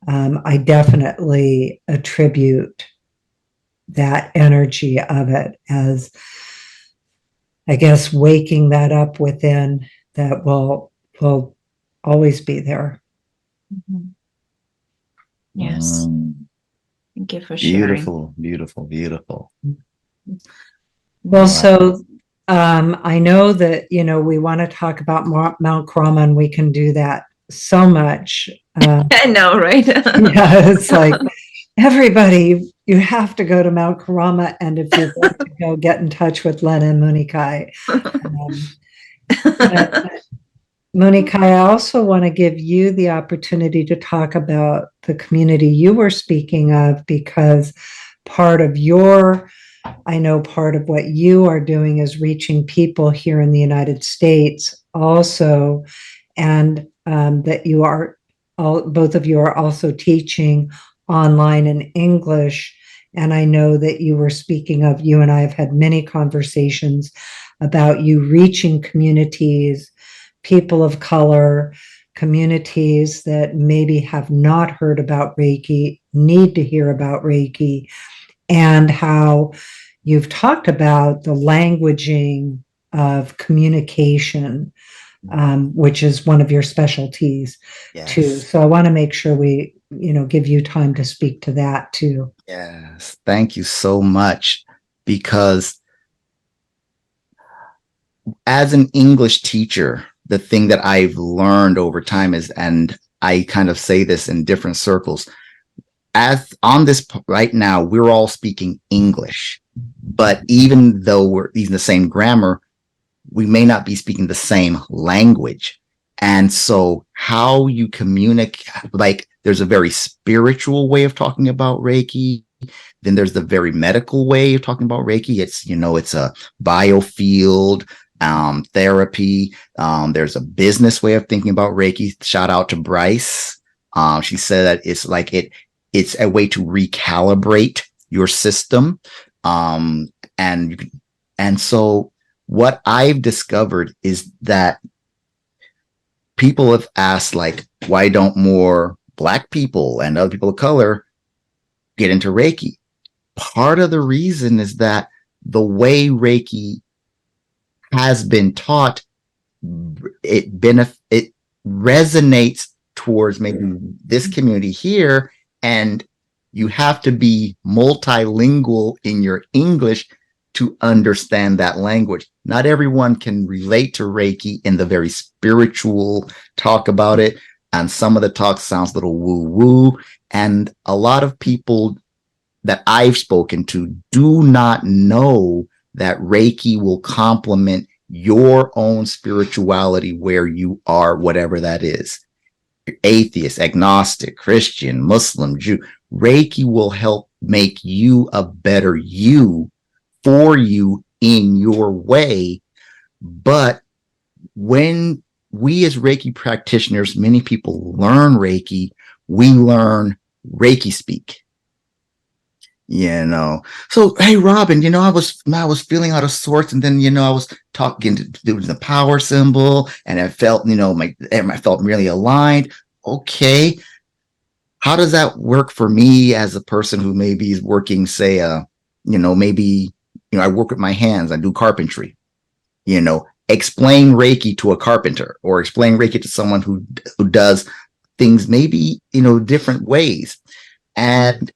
I definitely attribute that energy of it as, I guess, waking that up within that will always be there. Mm-hmm. Yes. Thank you for sharing. Beautiful. Well, so I know that, we want to talk about Mount Karuna, and we can do that so much. I know, right? Yeah, it's like, everybody, you have to go to Mount Karuna, and if you're going to go, get in touch with Lena and Muniqui. Muniqui, I also want to give you the opportunity to talk about the community you were speaking of, because part of what you are doing is reaching people here in the United States also, and that you are both of you are also teaching online in English. And I know that you were speaking of, you and I have had many conversations about you reaching communities, people of color, communities that maybe have not heard about Reiki, need to hear about Reiki, and how you've talked about the languaging of communication, which is one of your specialties too. Yes. So I want to make sure we, give you time to speak to that too. Yes. Thank you so much. Because as an English teacher, the thing that I've learned over time is, and I kind of say this in different circles, as on this right now, we're all speaking English, but even though we're using the same grammar, we may not be speaking the same language. And so how you communicate, like there's a very spiritual way of talking about Reiki. Then there's the very medical way of talking about Reiki. It's, it's a biofield, therapy. There's a business way of thinking about Reiki. Shout out to Bryce. She said that it's a way to recalibrate your system. And so what I've discovered is that people have asked, like, why don't more Black people and other people of color get into Reiki? Part of the reason is that the way Reiki has been taught, it resonates towards maybe this community here, and you have to be multilingual in your English to understand that language. Not everyone can relate to Reiki in the very spiritual talk about it. And some of the talk sounds a little woo-woo. And a lot of people that I've spoken to do not know that Reiki will complement your own spirituality where you are, whatever that is. Atheist, agnostic, Christian, Muslim, Jew. Reiki will help make you a better you, for you, in your way. But when we as Reiki practitioners, many people learn Reiki, we learn Reiki speak. So, hey, Robyn, I was feeling out of sorts, and then, I was talking to do the power symbol, and I felt, I felt really aligned. Okay. How does that work for me as a person who maybe is working, say, maybe, I work with my hands, I do carpentry, explain Reiki to a carpenter, or explain Reiki to someone who does things maybe, different ways. And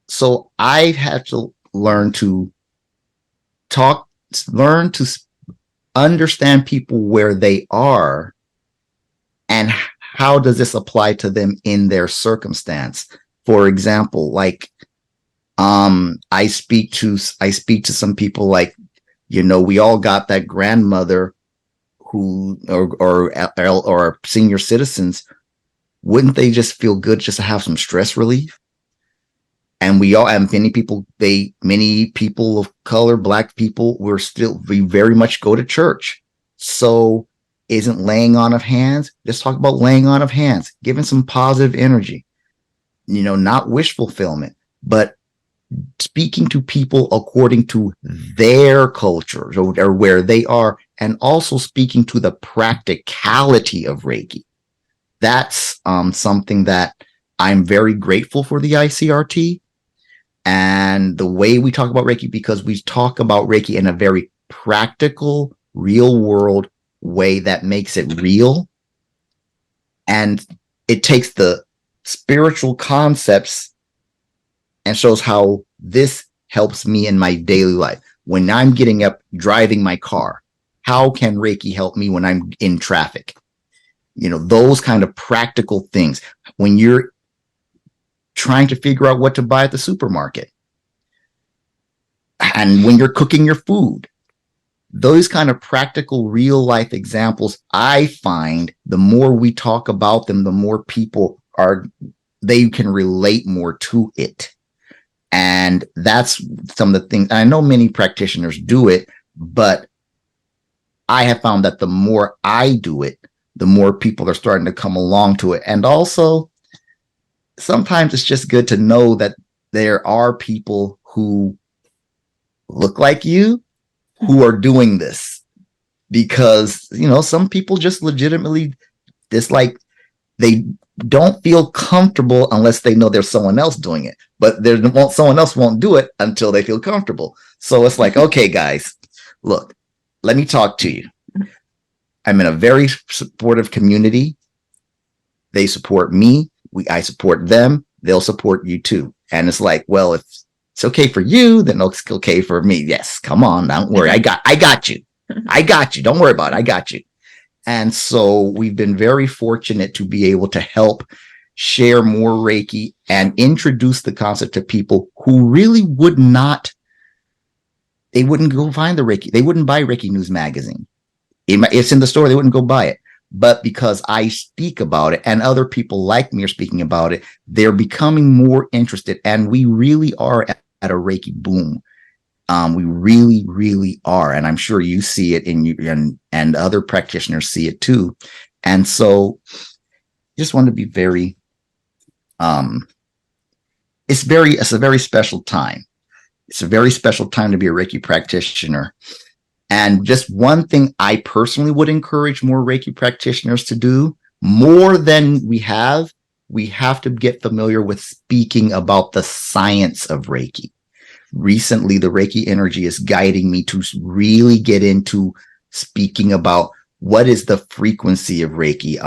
so I had to learn to understand people where they are, and how does this apply to them in their circumstance. For example, like, I speak to some people, like, we all got that grandmother who, or senior citizens. Wouldn't they just feel good just to have some stress relief? And many people of color, Black people, we very much go to church. So isn't laying on of hands? Let's talk about laying on of hands, giving some positive energy, not wish fulfillment, but speaking to people according to their cultures or where they are, and also speaking to the practicality of Reiki. That's something that I'm very grateful for the ICRT and the way we talk about Reiki, because we talk about Reiki in a very practical, real world way that makes it real. And it takes the spiritual concepts and shows how this helps me in my daily life. When I'm getting up, driving my car, how can Reiki help me when I'm in traffic? Those kind of practical things. When you're trying to figure out what to buy at the supermarket, and when you're cooking your food, those kind of practical real life examples, I find the more we talk about them, the more people they can relate more to it. And that's some of the things. I know many practitioners do it, but I have found that the more I do it, the more people are starting to come along to it. And also, sometimes it's just good to know that there are people who look like you who are doing this, because, you know, some people just legitimately dislike, they don't feel comfortable unless they know there's someone else doing it, but someone else won't do it until they feel comfortable. So it's like, okay, guys, look, let me talk to you. I'm in a very supportive community. They support me. I support them. They'll support you too. And it's like, well, if it's okay for you, then it's okay for me. Yes, come on, don't worry. I got you. I got you. Don't worry about it. I got you. And so we've been very fortunate to be able to help share more Reiki and introduce the concept to people who really would not, they wouldn't go find the Reiki. They wouldn't buy Reiki News magazine. It's in the store. They wouldn't go buy it. But because I speak about it and other people like me are speaking about it, they're becoming more interested. And we really are at a Reiki boom. We really, really are. And I'm sure you see it in you, and other practitioners see it too. And so just want to be very, it's a very special time. It's a very special time to be a Reiki practitioner. And just one thing I personally would encourage more Reiki practitioners to do, more than we have to get familiar with speaking about the science of Reiki. Recently, the Reiki energy is guiding me to really get into speaking about what is the frequency of Reiki,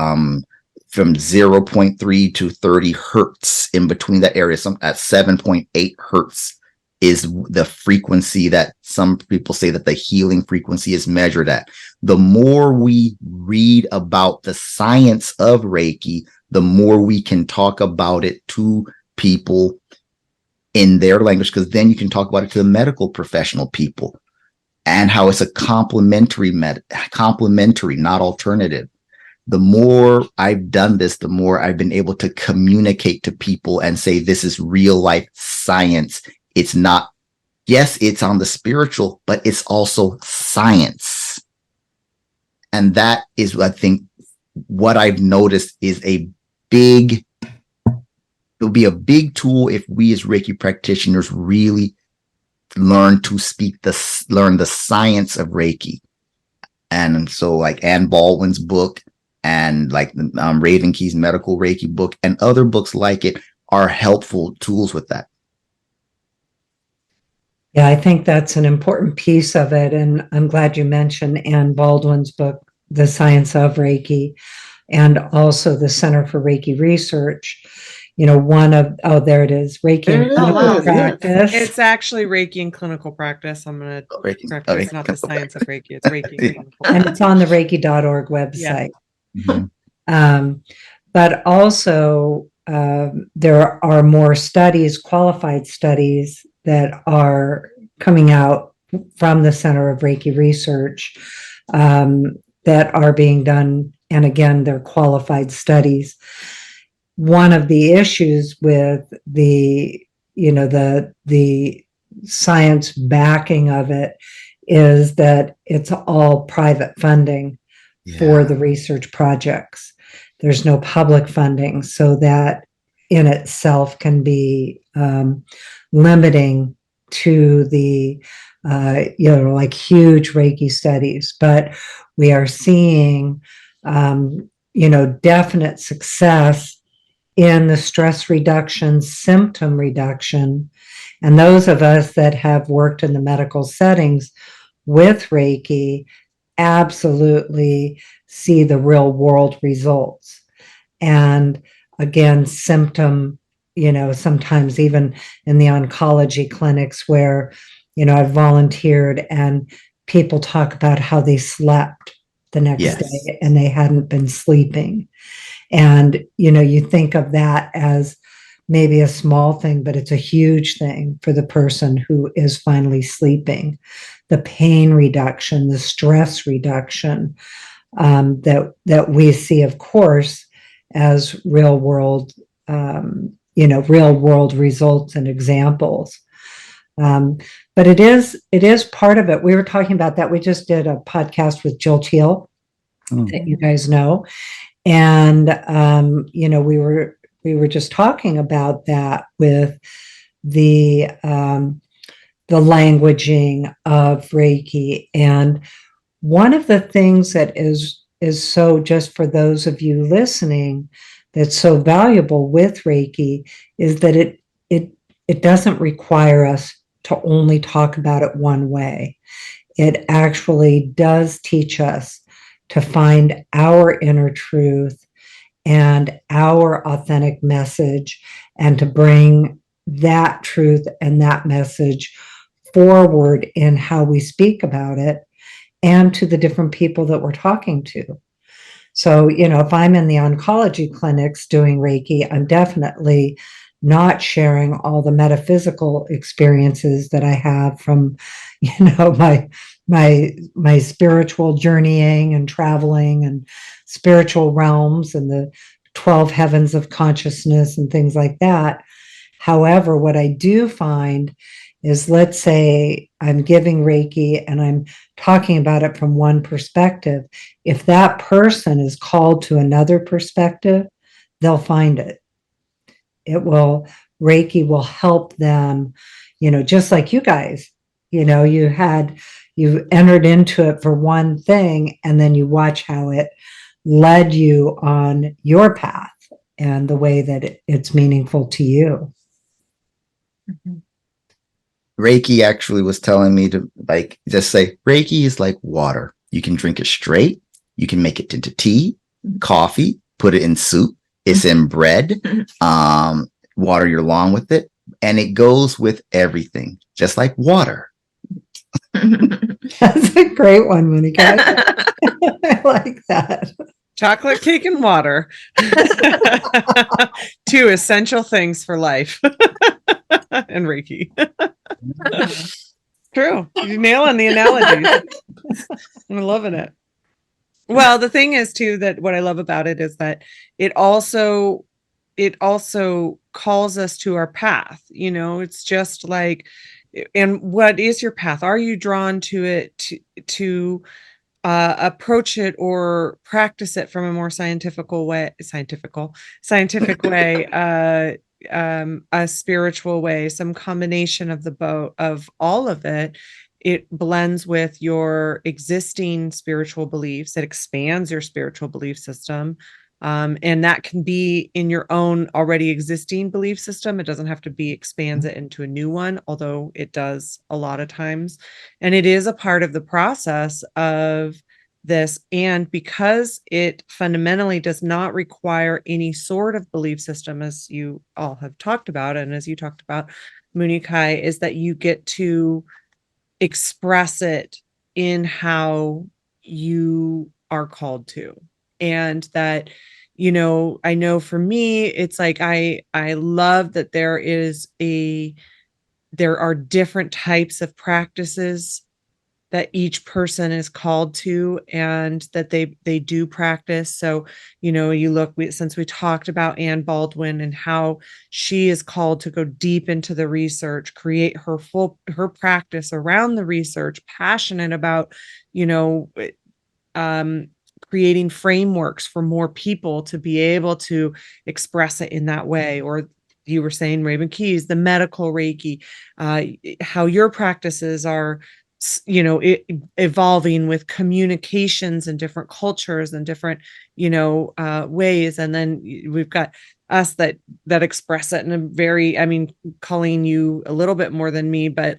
from 0.3 to 30 hertz, in between that area. Some at 7.8 hertz is the frequency that some people say that the healing frequency is measured at. The more we read about the science of Reiki, the more we can talk about it to people in their language, because then you can talk about it to the medical professional people, and how it's a complementary, not alternative. The more I've done this, the more I've been able to communicate to people and say, this is real life science. It's not, yes, it's on the spiritual, but it's also science. And that is, I think, what I've noticed is it'll be a big tool if we as Reiki practitioners really learn the science of Reiki. And so like Ann Baldwin's book, and like Raven Key's medical Reiki book, and other books like it are helpful tools with that. Yeah, I think that's an important piece of it. And I'm glad you mentioned Ann Baldwin's book, The Science of Reiki, and also the Center for Reiki Research. You know, there it is, Reiki and Clinical Practice. It's actually Reiki and Clinical Practice. I'm going to correct it. It's not the Science of Reiki. It's Reiki. And it's on the Reiki.org website. Yeah. Mm-hmm. But also, there are more studies, qualified studies, that are coming out from the Center of Reiki Research, that are being done. And again, they're qualified studies. One of the issues with the science backing of it is that it's all private funding for the research projects. There's no public funding, so that in itself can be limiting to the like huge Reiki studies. But we are seeing definite success in the stress reduction, symptom reduction. And those of us that have worked in the medical settings with Reiki absolutely see the real world results. And again, sometimes even in the oncology clinics where, I've volunteered, and people talk about how they slept the next day and they hadn't been sleeping. And, you think of that as maybe a small thing, but it's a huge thing for the person who is finally sleeping. The pain reduction, the stress reduction, that we see, of course, as real world results and examples. But it is part of it. We were talking about that. We just did a podcast with Jill Teal that you guys know. And, we were just talking about that with the languaging of Reiki. And one of the things that is so, just for those of you listening, that's so valuable with Reiki is that it doesn't require us to only talk about it one way. It actually does teach us to find our inner truth and our authentic message, and to bring that truth and that message forward in how we speak about it and to the different people that we're talking to. So, if I'm in the oncology clinics doing Reiki, I'm definitely not sharing all the metaphysical experiences that I have from, my spiritual journeying and traveling and spiritual realms and the 12 heavens of consciousness and things like that. However, what I do find is, let's say I'm giving Reiki and I'm talking about it from one perspective. If that person is called to another perspective, they'll find it. Reiki will help them, just like you guys, you entered into it for one thing, and then you watch how it led you on your path and the way that it's meaningful to you. Reiki actually was telling me to just say, Reiki is like water. You can drink it straight. You can make it into tea, coffee, put it in soup. It's in bread, water your lawn with it. And it goes with everything, just like water. That's a great one, Muniqui. I like that. Chocolate cake and water. Two essential things for life. And Reiki. True. You're nailing the analogies. I'm loving it. Well, the thing is too, that what I love about it is that it also calls us to our path. It's just like, and what is your path? Are you drawn to it to approach it or practice it from a more scientific way, a spiritual way, some combination of of all of it? It blends with your existing spiritual beliefs. It expands your spiritual belief system. And that can be in your own already existing belief system. It doesn't have to be expands it into a new one, although it does a lot of times. And it is a part of the process of this. And because it fundamentally does not require any sort of belief system, as you all have talked about, and as you talked about, Muniqui, is that you get to express it in how you are called to. And that, I know for me, it's like, I love that there are different types of practices that each person is called to, and that they do practice. So, since we talked about Anne Baldwin and how she is called to go deep into the research, create her practice around the research, passionate about, creating frameworks for more people to be able to express it in that way. Or you were saying, Robyn Keys, the medical Reiki, how your practices are, evolving with communications in different cultures and different, ways. And then we've got us that express it in a very, Colleen, you a little bit more than me, but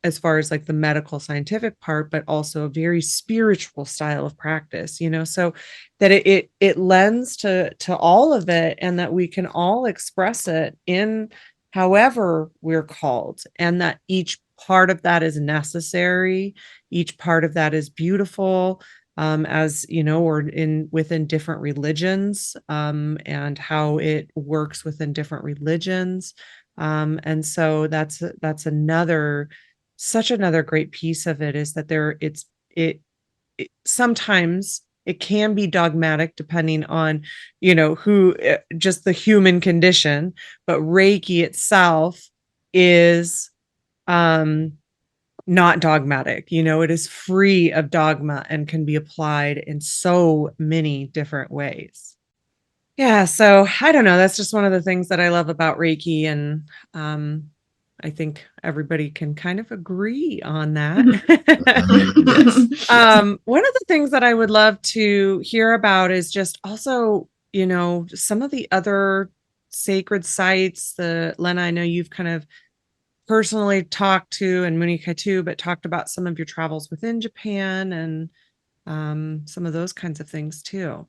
as far as the medical scientific part, but also a very spiritual style of practice, so that it lends to all of it, and that we can all express it in however we're called, and that each part of that is necessary. Each part of that is beautiful, as or within different religions, and how it works within different religions. And so that's such another great piece of it, is that it sometimes it can be dogmatic depending on, who, just the human condition, but Reiki itself is, not dogmatic. It is free of dogma and can be applied in so many different ways. Yeah, so I don't know. That's just one of the things that I love about Reiki, and I think everybody can kind of agree on that. Yes. One of the things that I would love to hear about is just also, some of the other sacred sites. Lena, I know you've kind of personally talked to, and Muniqui too, but talked about some of your travels within Japan and some of those kinds of things too.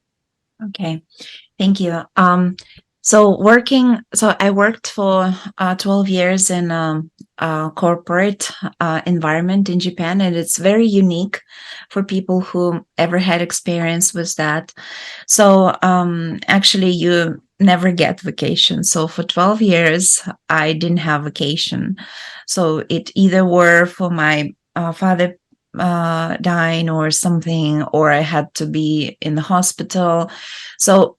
Okay, thank you. So I worked for 12 years in a corporate environment in Japan, and it's very unique for people who ever had experience with that. So actually, you never get vacation. So for 12 years, I didn't have vacation. So it either were for my father dying or something, or I had to be in the hospital. So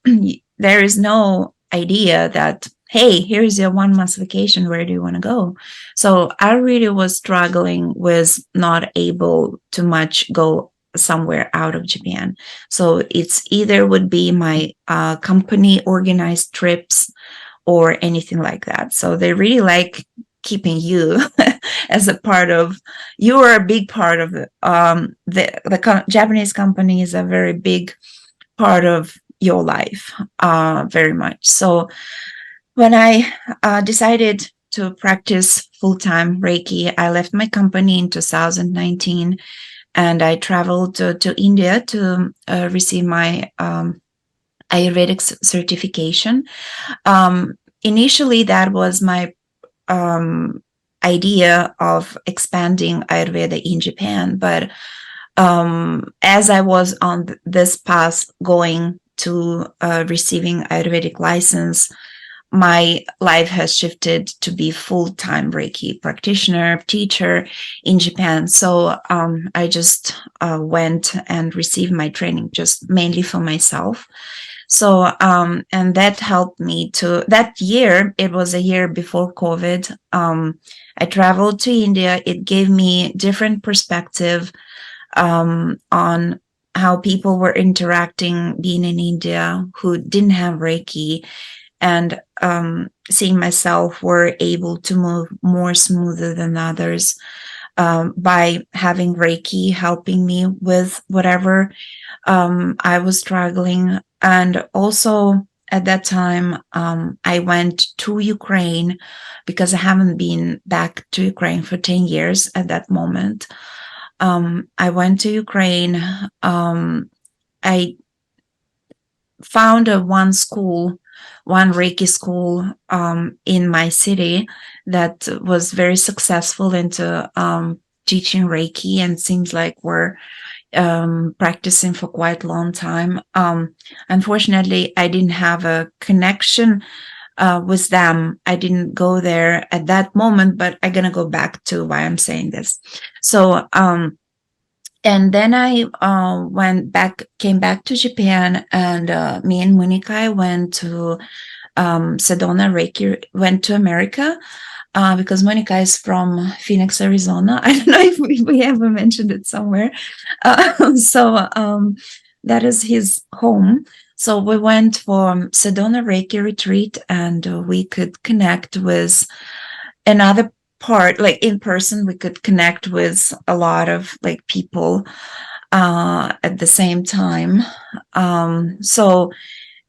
there is no idea that, hey, here's your 1 month vacation. Where do you want to go? So I really was struggling with not able to much go somewhere out of Japan. So it's either would be my company organized trips or anything like that. So they really like keeping you as a part of, you are a big part of the Japanese company is a very big part of your life, very much. So when I decided to practice full-time Reiki, I left my company in 2019 and I traveled to India to receive my Ayurvedic certification. Initially, that was my idea of expanding Ayurveda in Japan. But as I was on this path going to receiving Ayurvedic license, my life has shifted to be full-time Reiki practitioner, teacher in Japan. So I just went and received my training just mainly for myself. So, and that helped me that year, it was a year before COVID. I traveled to India. It gave me different perspective on how people were interacting being in India who didn't have Reiki, and seeing myself were able to move more smoother than others by having Reiki helping me with whatever I was struggling. And also at that time, I went to Ukraine because I haven't been back to Ukraine for 10 years at that moment. I went to Ukraine. I found one Reiki school in my city that was very successful into teaching Reiki, and seems like we're practicing for quite a long time. Unfortunately, I didn't have a connection with them. I didn't go there at that moment, but I'm going to go back to why I'm saying this. So, and then I came back to Japan, and me and Muniqui went to Sedona Reiki, went to America. Because Monica is from Phoenix, Arizona. I don't know if we ever mentioned it somewhere. So that is his home. So we went for Sedona Reiki retreat, and we could connect with another part, like in person. We could connect with a lot of like people at the same time. So,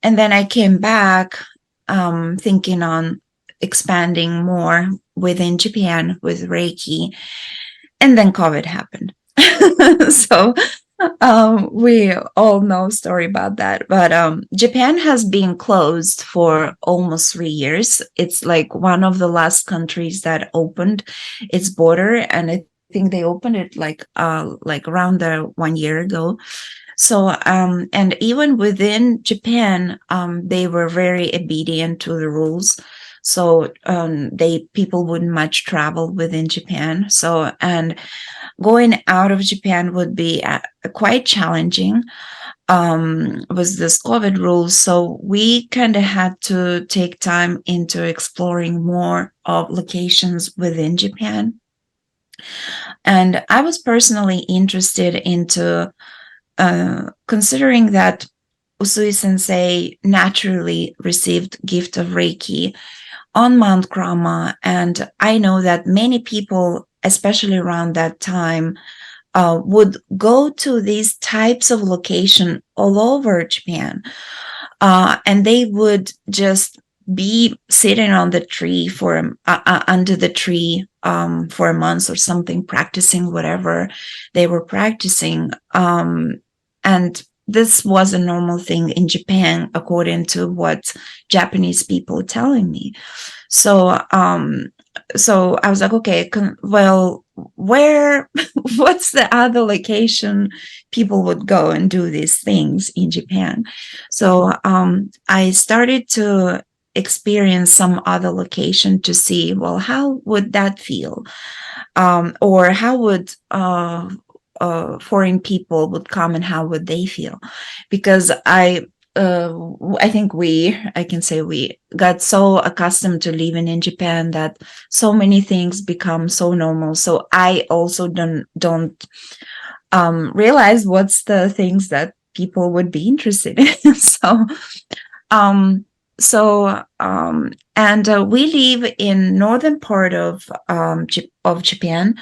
and then I came back thinking on expanding more within Japan with Reiki, and then COVID happened. So we all know story about that, but Japan has been closed for almost 3 years. It's like one of the last countries that opened its border, and I think they opened it like around 1 year ago. So, and even within Japan, they were very obedient to the rules. So, people wouldn't much travel within Japan. So, and going out of Japan would be quite challenging with this COVID rules. So we kind of had to take time into exploring more of locations within Japan. And I was personally interested into considering that Usui Sensei naturally received gift of Reiki on Mount Krama, and I know that many people, especially around that time, would go to these types of location all over Japan, and they would just be sitting on the tree for under the tree for a month or something, practicing whatever they were practicing, and this was a normal thing in Japan, according to what Japanese people telling me. So so I was like, okay, well, where what's the other location people would go and do these things in Japan? So I started to experience some other location to see, well, how would that feel? Or how would foreign people would come and how would they feel? Because I think I can say we got so accustomed to living in Japan that so many things become so normal. So I also don't realize what's the things that people would be interested in. Um, and we live in northern part of Japan.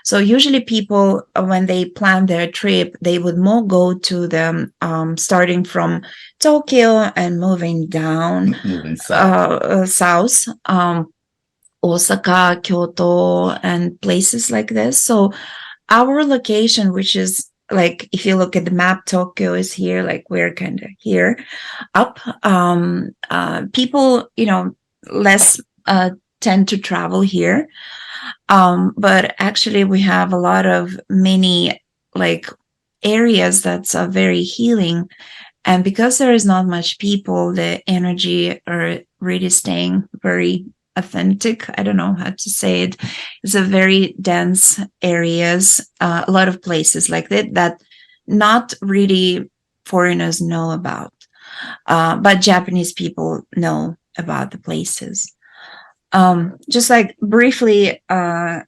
So usually people, when they plan their trip, they would more go to the starting from Tokyo and moving down Moving south. south, Osaka, Kyoto, and places like this. So our location, which is like, if you look at the map, Tokyo is here, like we're kind of here up. People, less tend to travel here. But actually we have a lot of many like areas that's very healing. And because there is not much people, the energy are really staying very authentic. I don't know how to say it. It's a very dense areas, a lot of places like that not really foreigners know about, but Japanese people know about the places. Just like briefly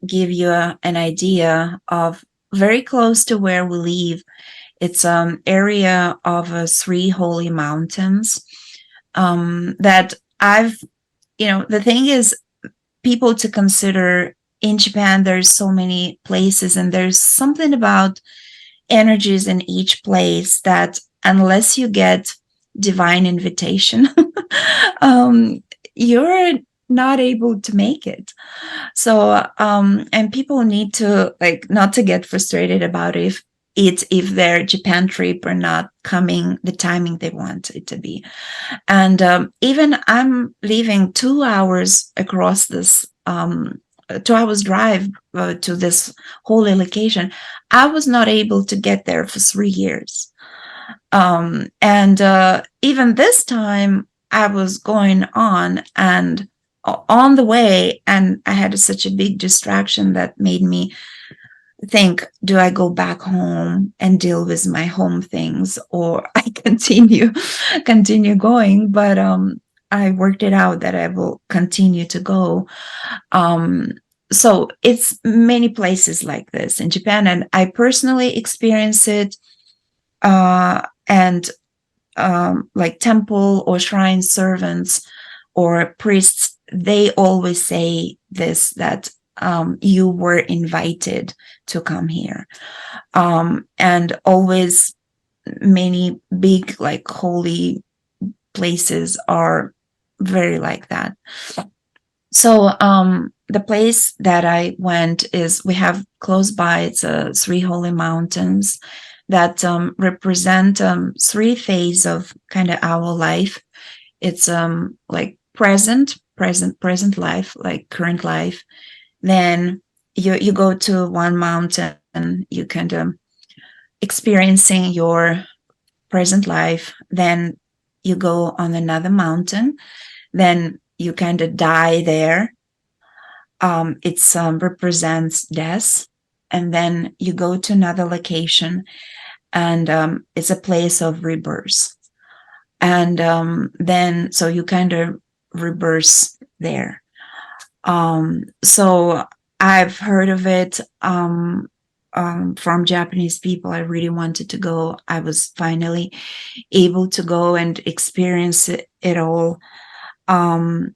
give you an idea of very close to where we live. It's an area of three holy mountains that the thing is, people to consider in Japan, there's so many places and there's something about energies in each place that unless you get divine invitation, you're not able to make it. So, and people need to not to get frustrated about if their Japan trip are not coming the timing they want it to be. And even I'm leaving 2 hours across this 2 hours drive to this holy location. I was not able to get there for 3 years. And even this time I was going on the way, and I had such a big distraction that made me think, do I go back home and deal with my home things, or I continue going? But I worked it out that I will continue to go. So it's many places like this in Japan, and I personally experience it. And like temple or shrine servants or priests, they always say this, that you were invited to come here. And always many big like holy places are very like that. So the place that I went is, we have close by, it's three holy mountains that represent three phases of kind of our life. It's like present life, like current life. Then you go to one mountain and you kind of experiencing your present life. Then you go on another mountain. Then you kind of die there. It represents death. And then you go to another location, and it's a place of rebirth. And then so you kind of rebirth there. So I've heard of it from Japanese people. I really wanted to go. I was finally able to go and experience it all. And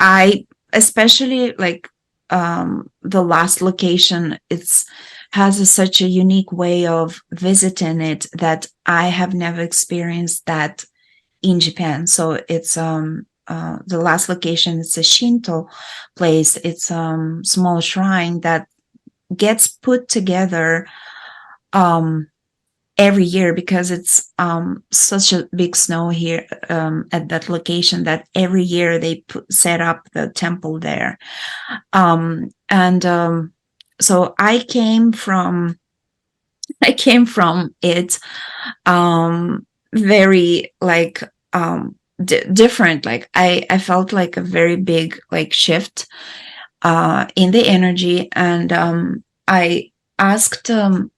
I especially like the last location. It's has such a unique way of visiting it that I have never experienced that in Japan. So it's the last location. It's a Shinto place. It's small shrine that gets put together every year because it's such a big snow here at that location that every year they set up the temple there. So I came from it very like different. Like I felt like a very big like shift in the energy, and I asked a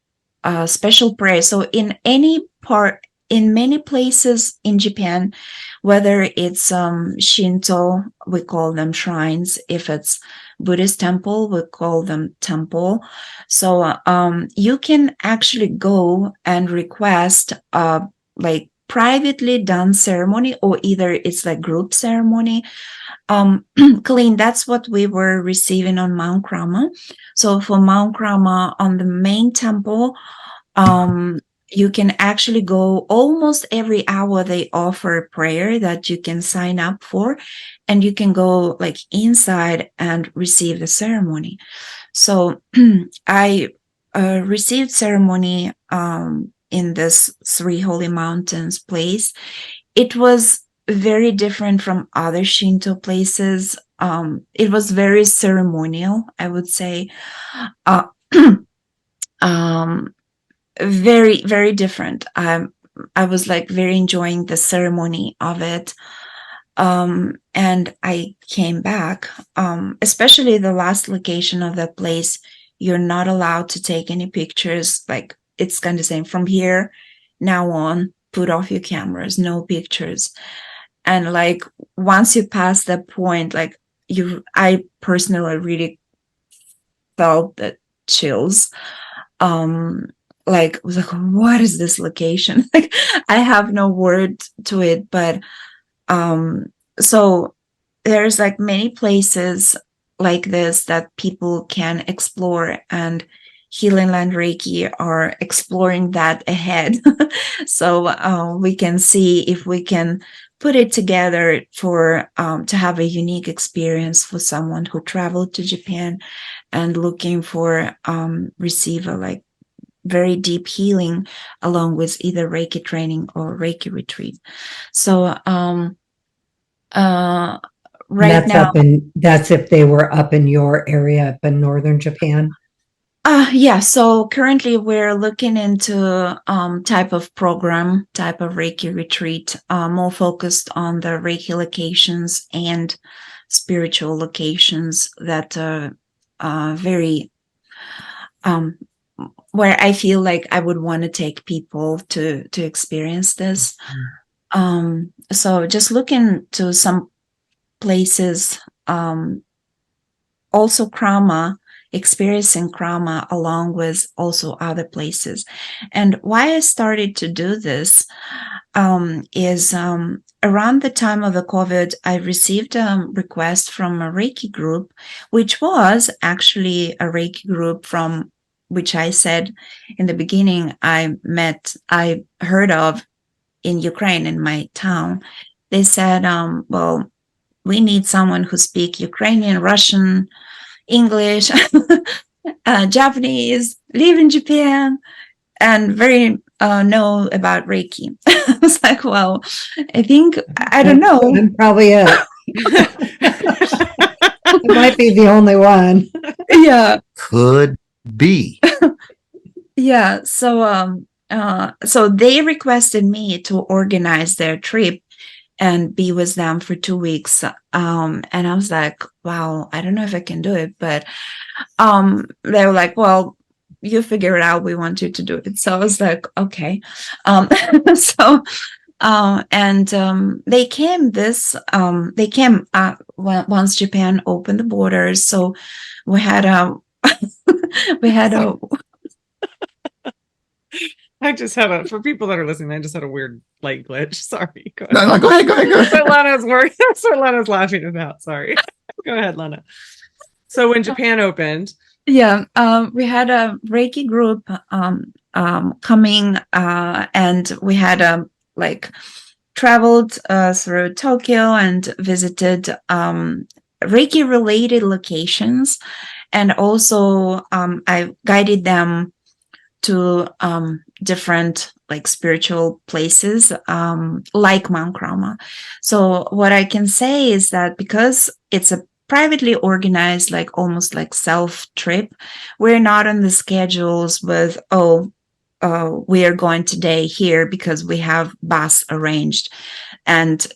special prayer. So in many places in Japan, whether it's Shinto, we call them shrines. If it's Buddhist temple, we call them temple. So you can actually go and request like privately done ceremony, or either it's like group ceremony. Colleen, that's what we were receiving on Mount Krama. So for Mount Krama, on the main temple, you can actually go almost every hour. They offer a prayer that you can sign up for, and you can go like inside and receive the ceremony. So I received ceremony in this Three Holy Mountains place. It was very different from other Shinto places. It was very ceremonial, I would say. Very, very different. I was like very enjoying the ceremony of it. And I came back, especially the last location of that place. You're not allowed to take any pictures. Like it's kind of saying from here now on, put off your cameras, no pictures. And like once you pass that point, like I personally really felt the chills. Like was like, what is this location? Like I have no word to it, but so there's like many places like this that people can explore, and Healing Land Reiki are exploring that ahead. So we can see if we can put it together for to have a unique experience for someone who traveled to Japan and looking for receive a like very deep healing along with either Reiki training or Reiki retreat. So right now, that's if they were up in your area, up in northern Japan. Yeah, so currently we're looking into type of program, type of Reiki retreat, more focused on the Reiki locations and spiritual locations that are very where I feel like I would want to take people to experience this. So just looking to some places, also Krama, experiencing Krama along with also other places. And why I started to do this is around the time of the COVID, I received a request from a Reiki group, which was actually a Reiki group from which I said in the beginning I heard of in Ukraine, in my town. They said, well, we need someone who speaks Ukrainian, Russian, English, Japanese, live in Japan, and very know about Reiki. I was like, well, I think, I don't know. I'm probably it. I might be the only one. Yeah. Could be. Yeah. So so they requested me to organize their trip and be with them for 2 weeks. And I was like, wow, I don't know if I can do it. But they were like, well, you figure it out. We want you to do it. So I was like, okay. So And they came once Japan opened the borders. So we had a we had a I just had for people that are listening, I just had a weird light glitch. Sorry. Go No, ahead. no, go ahead. That's what Lena's worried. That's what Lena's laughing about. Sorry. Go ahead, Lena. So when Japan opened. Yeah, we had a Reiki group coming, and we had traveled through Tokyo and visited Reiki related locations, and also I guided them to different spiritual places like Mount Krama. So what I can say is that because it's a privately organized, almost like self trip, we're not on the schedules with, we are going today here because we have bus arranged. And,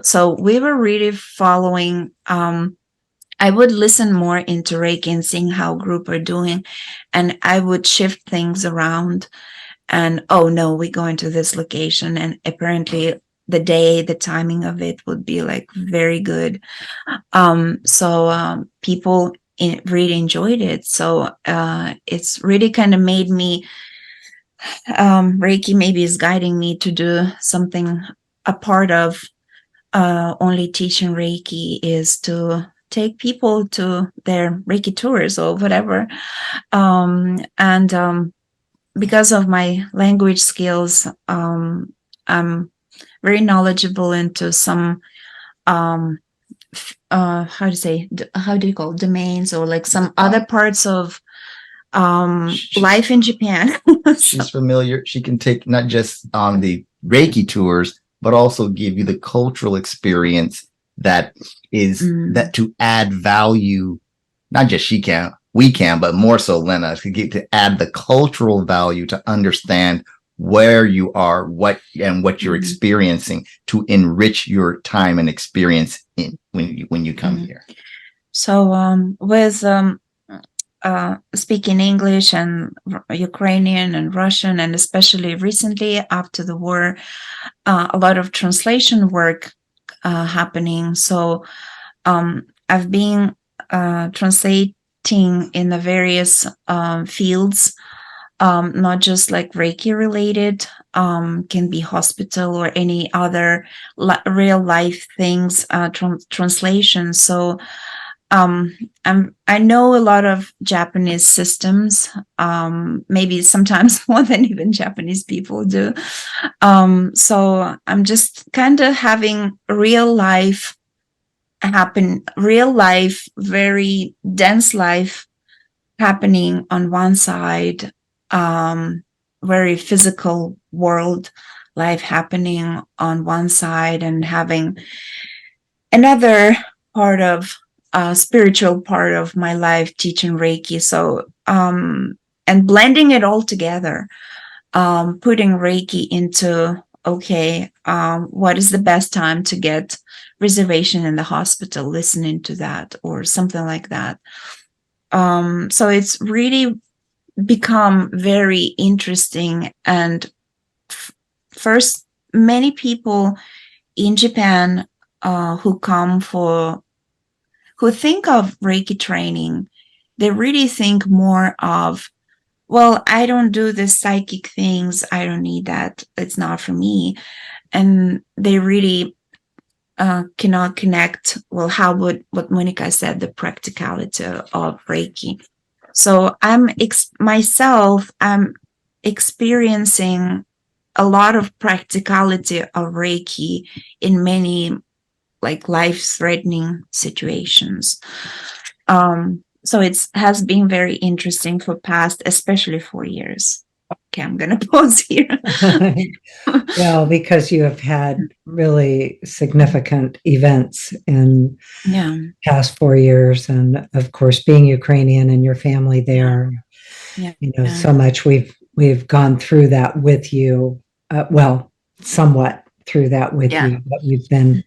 so we were really following, I would listen more into Reiki and seeing how group are doing. And I would shift things around and, oh no, we're going to this location. And apparently the timing of it would be very good. So people really enjoyed it. So it's really kind of made me, Reiki maybe is guiding me to do something. A part of only teaching Reiki is to take people to their Reiki tours or whatever. And because of my language skills, I'm very knowledgeable into some how do you call it, domains, or some other parts of life in Japan. She's familiar. She can take not just on the Reiki tours, but also give you the cultural experience that is that to add value. Not just we can, but more so Lena to get to add the cultural value to understand where you are, what you're experiencing, to enrich your time and experience when you come here. So with speaking English and Ukrainian and Russian, and especially recently after the war, a lot of translation work happening. So I've been translating in the various fields, not just Reiki related, can be hospital or any other real life things, translation. So I know a lot of Japanese systems, maybe sometimes more than even Japanese people do. So I'm just kind of having real life, very dense life happening on one side, very physical world life happening on one side, and having another part of spiritual part of my life teaching Reiki. So and blending it all together, putting Reiki into, what is the best time to get reservation in the hospital, listening to that or something like that. So it's really become very interesting. And first, many people in Japan who think of Reiki training, they really think more of, well, I don't do the psychic things. I don't need that. It's not for me. And they really cannot connect, well, what Monica said, the practicality of Reiki. So I'm experiencing a lot of practicality of Reiki in many life-threatening situations. So it has been very interesting for past, especially 4 years. Okay, I'm going to pause here. Well, because you have had really significant events in past 4 years, and of course, being Ukrainian and your family there, so much we've gone through that with you. Somewhat through that with you, but we've been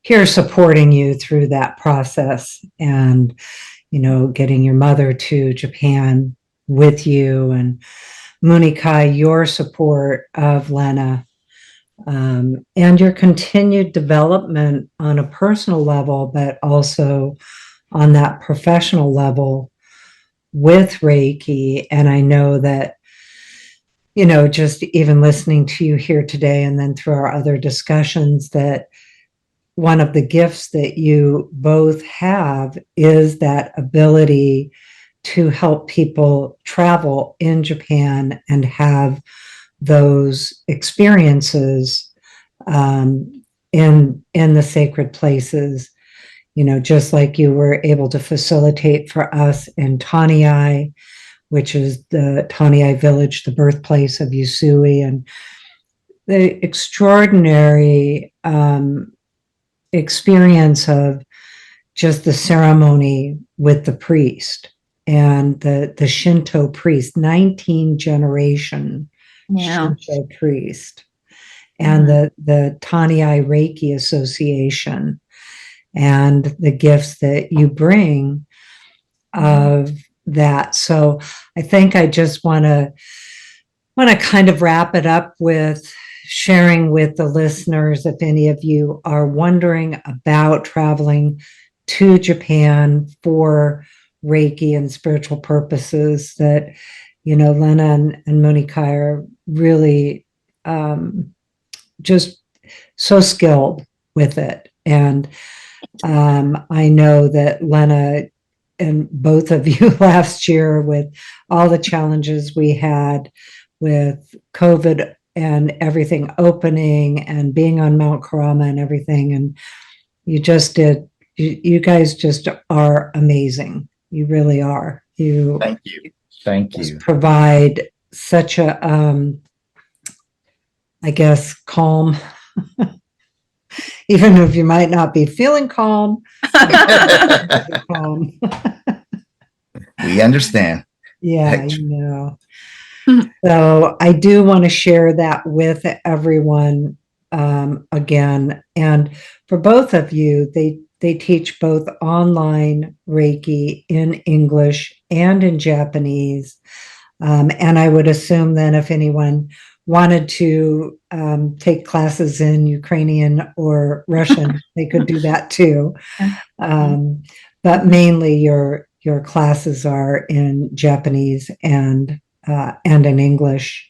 here supporting you through that process, and getting your mother to Japan with you, and Muniqui, your support of Lena and your continued development on a personal level, but also on that professional level with Reiki. And I know that, just even listening to you here today and then through our other discussions, that one of the gifts that you both have is that ability to help people travel in Japan and have those experiences in the sacred places. Just like you were able to facilitate for us in Taniai, which is the Taniai village, the birthplace of Usui, and the extraordinary experience of just the ceremony with the priest and the Shinto priest, 19 generation Shinto priest, and the Taniai Reiki Association, and the gifts that you bring of that. So I think I just want to kind of wrap it up with sharing with the listeners, if any of you are wondering about traveling to Japan for Reiki and spiritual purposes, that, Lena and Muniqui are really just so skilled with it. And I know that Lena and both of you last year, with all the challenges we had with COVID and everything opening and being on Mount Karama and everything, and you guys just are amazing. You really are. Thank you. Provide such a, I guess, calm, even if you might not be feeling calm. Calm. We understand. Yeah, So I do want to share that with everyone again. And for both of you, they teach both online Reiki in English and in Japanese. And I would assume then if anyone wanted to take classes in Ukrainian or Russian, they could do that too. But mainly your classes are in Japanese and in English.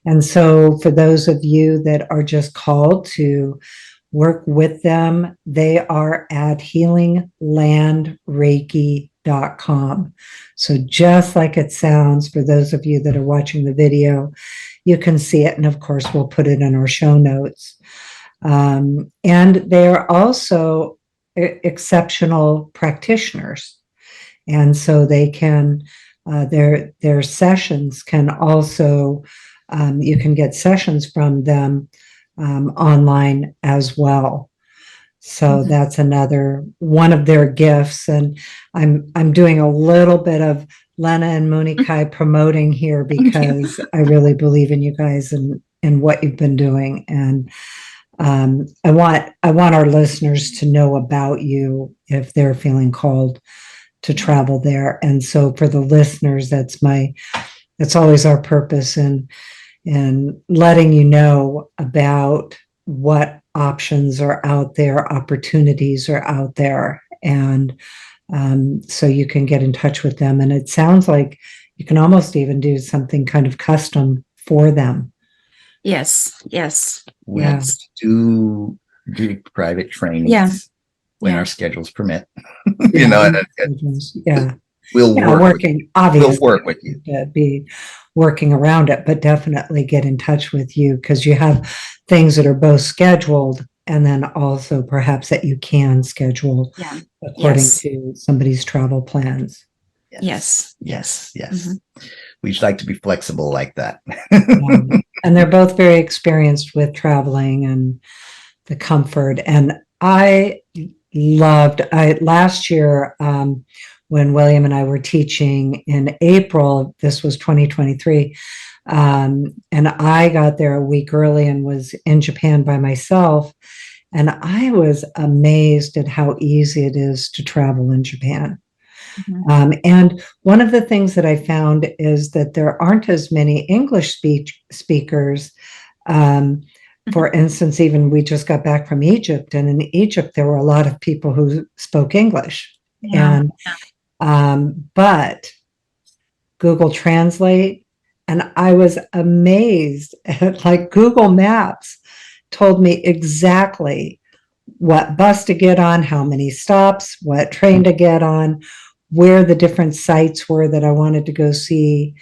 And so for those of you that are just called to work with them, they are at healinglandreiki.com. So just like it sounds, for those of you that are watching the video, you can see it. And of course, we'll put it in our show notes. And they are also exceptional practitioners. And so they can, their sessions can also, you can get sessions from them online as well. So that's another one of their gifts. And I'm doing a little bit of Lena and Muniqui promoting here because I really believe in you guys and what you've been doing. And I want our listeners to know about you if they're feeling called to travel there. And so for the listeners, that's always our purpose in letting you know about what options are out there, opportunities are out there. And so you can get in touch with them. And it sounds like you can almost even do something kind of custom for them. Yes. We do private trainings when our schedules permit. We'll work with you to be working around it, but definitely get in touch with you because you have things that are both scheduled and then also perhaps that you can schedule according to somebody's travel plans. Yes. Mm-hmm. We'd like to be flexible like that. And they're both very experienced with traveling and the comfort. And I last year, when William and I were teaching in April, this was 2023, and I got there a week early and was in Japan by myself. And I was amazed at how easy it is to travel in Japan. And one of the things that I found is that there aren't as many English speakers, for instance, even we just got back from Egypt, and in Egypt, there were a lot of people who spoke English. Yeah. But Google Translate, and I was amazed at, like, Google Maps told me exactly what bus to get on, how many stops, what train to get on, where the different sites were that I wanted to go see,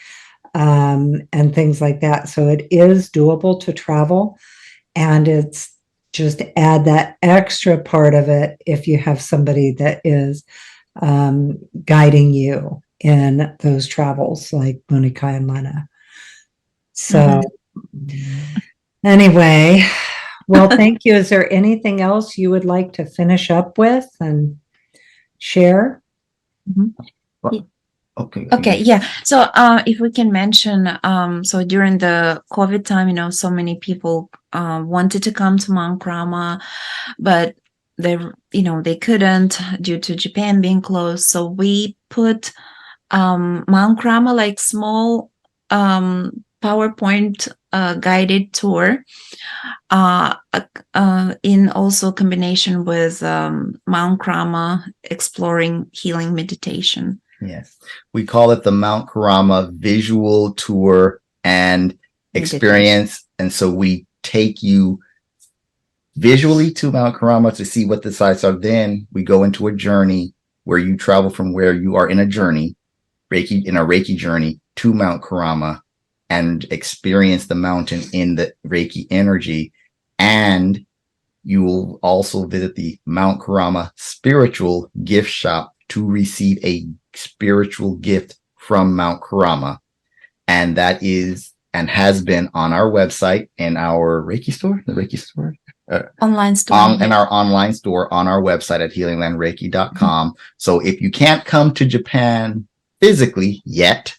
and things like that. So it is doable to travel, and it's just add that extra part of it if you have somebody that is guiding you in those travels, like Muniqui and Lena. So anyway, well, thank you. Is there anything else you would like to finish up with and share? Okay, yeah. So if we can mention, so during the COVID time, so many people wanted to come to Mount Rama, but they couldn't due to Japan being closed. So we put Mount Rama, like, small PowerPoint guided tour in also combination with Mount Rama exploring healing meditation. Yes. We call it the Mount Karama visual tour and experience. And so we take you visually to Mount Karama to see what the sites are. Then we go into a journey where you travel from where you are in a journey, in a Reiki journey, to Mount Karama, and experience the mountain in the Reiki energy. And you will also visit the Mount Karama spiritual gift shop to receive a spiritual gift from Mount Karama. And that is and has been on our website in our Reiki store, the Reiki store. Online store. In our online store on our website at healinglandreiki.com. So if you can't come to Japan physically yet,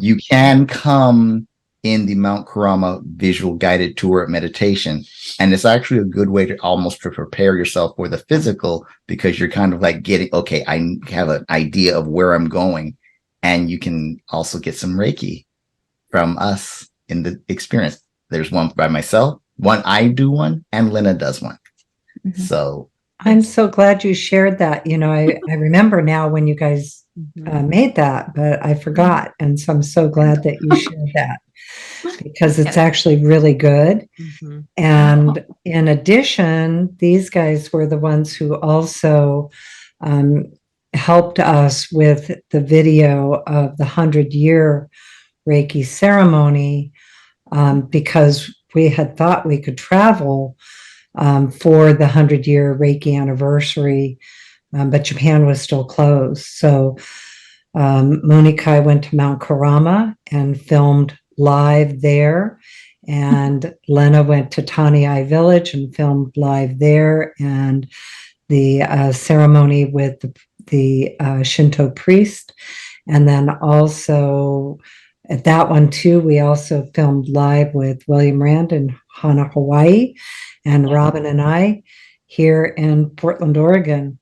you can come in the Mount Karama visual guided tour meditation. And it's actually a good way to almost to prepare yourself for the physical, because you're kind of like getting, okay, I have an idea of where I'm going. And you can also get some Reiki from us in the experience. There's one by myself, I do one, and Lena does one. So I'm so glad you shared that. I remember now when you guys made that, but I forgot. And so I'm so glad that you shared that, because it's actually really good. And in addition, these guys were the ones who also helped us with the video of the 100-year Reiki ceremony, because we had thought we could travel for the 100-year Reiki anniversary, but Japan was still closed. So Muniqui went to Mount Karama and filmed live there. And Lena went to Taniai Village and filmed live there. And the ceremony with the Shinto priest. And then also at that one too, we also filmed live with William Rand in Hana, Hawaii, and Robyn and I here in Portland, Oregon.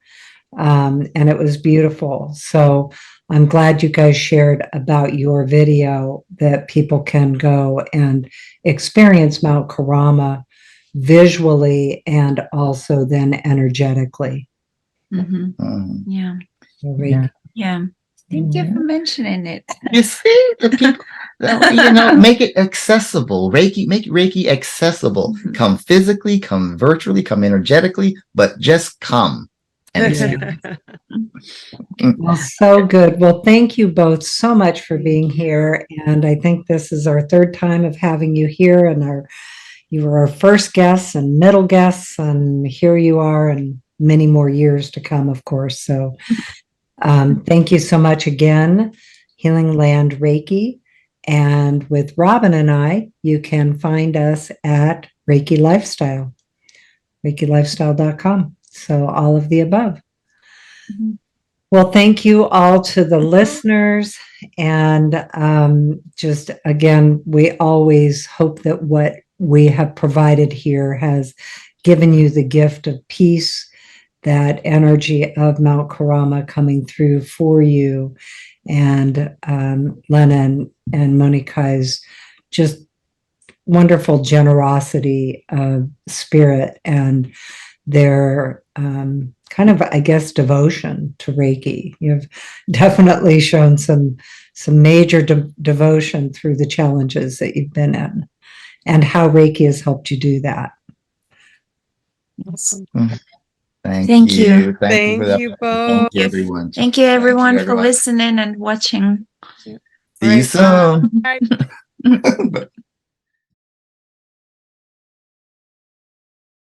And it was beautiful. So I'm glad you guys shared about your video, that people can go and experience Mount Karama visually and also then energetically. Yeah. Yeah. Thank you for mentioning it. You see, the people, make it accessible. Reiki, make Reiki accessible. Come physically, come virtually, come energetically, but just come and experience. Well, so good. Well, thank you both so much for being here. And I think this is our third time of having you here, and you were our first guests and middle guests, and here you are, and many more years to come, of course. So thank you so much again, Healing Land Reiki. And with Robyn and I, you can find us at Reiki Lifestyle, ReikiLifestyle.com. So all of the above. Well, thank you all to the listeners. And just again, we always hope that what we have provided here has given you the gift of peace, that energy of Mount Karama coming through for you. And Lena and Muniqui's just wonderful generosity of spirit and their kind of, I guess, devotion to Reiki. You've definitely shown some major devotion through the challenges that you've been in, and how Reiki has helped you do that. Yes. Thank you. Thank for you that. both. Thank you, everyone. Thank you, everyone, for everyone. listening and watching. See you soon. Bye. Bye.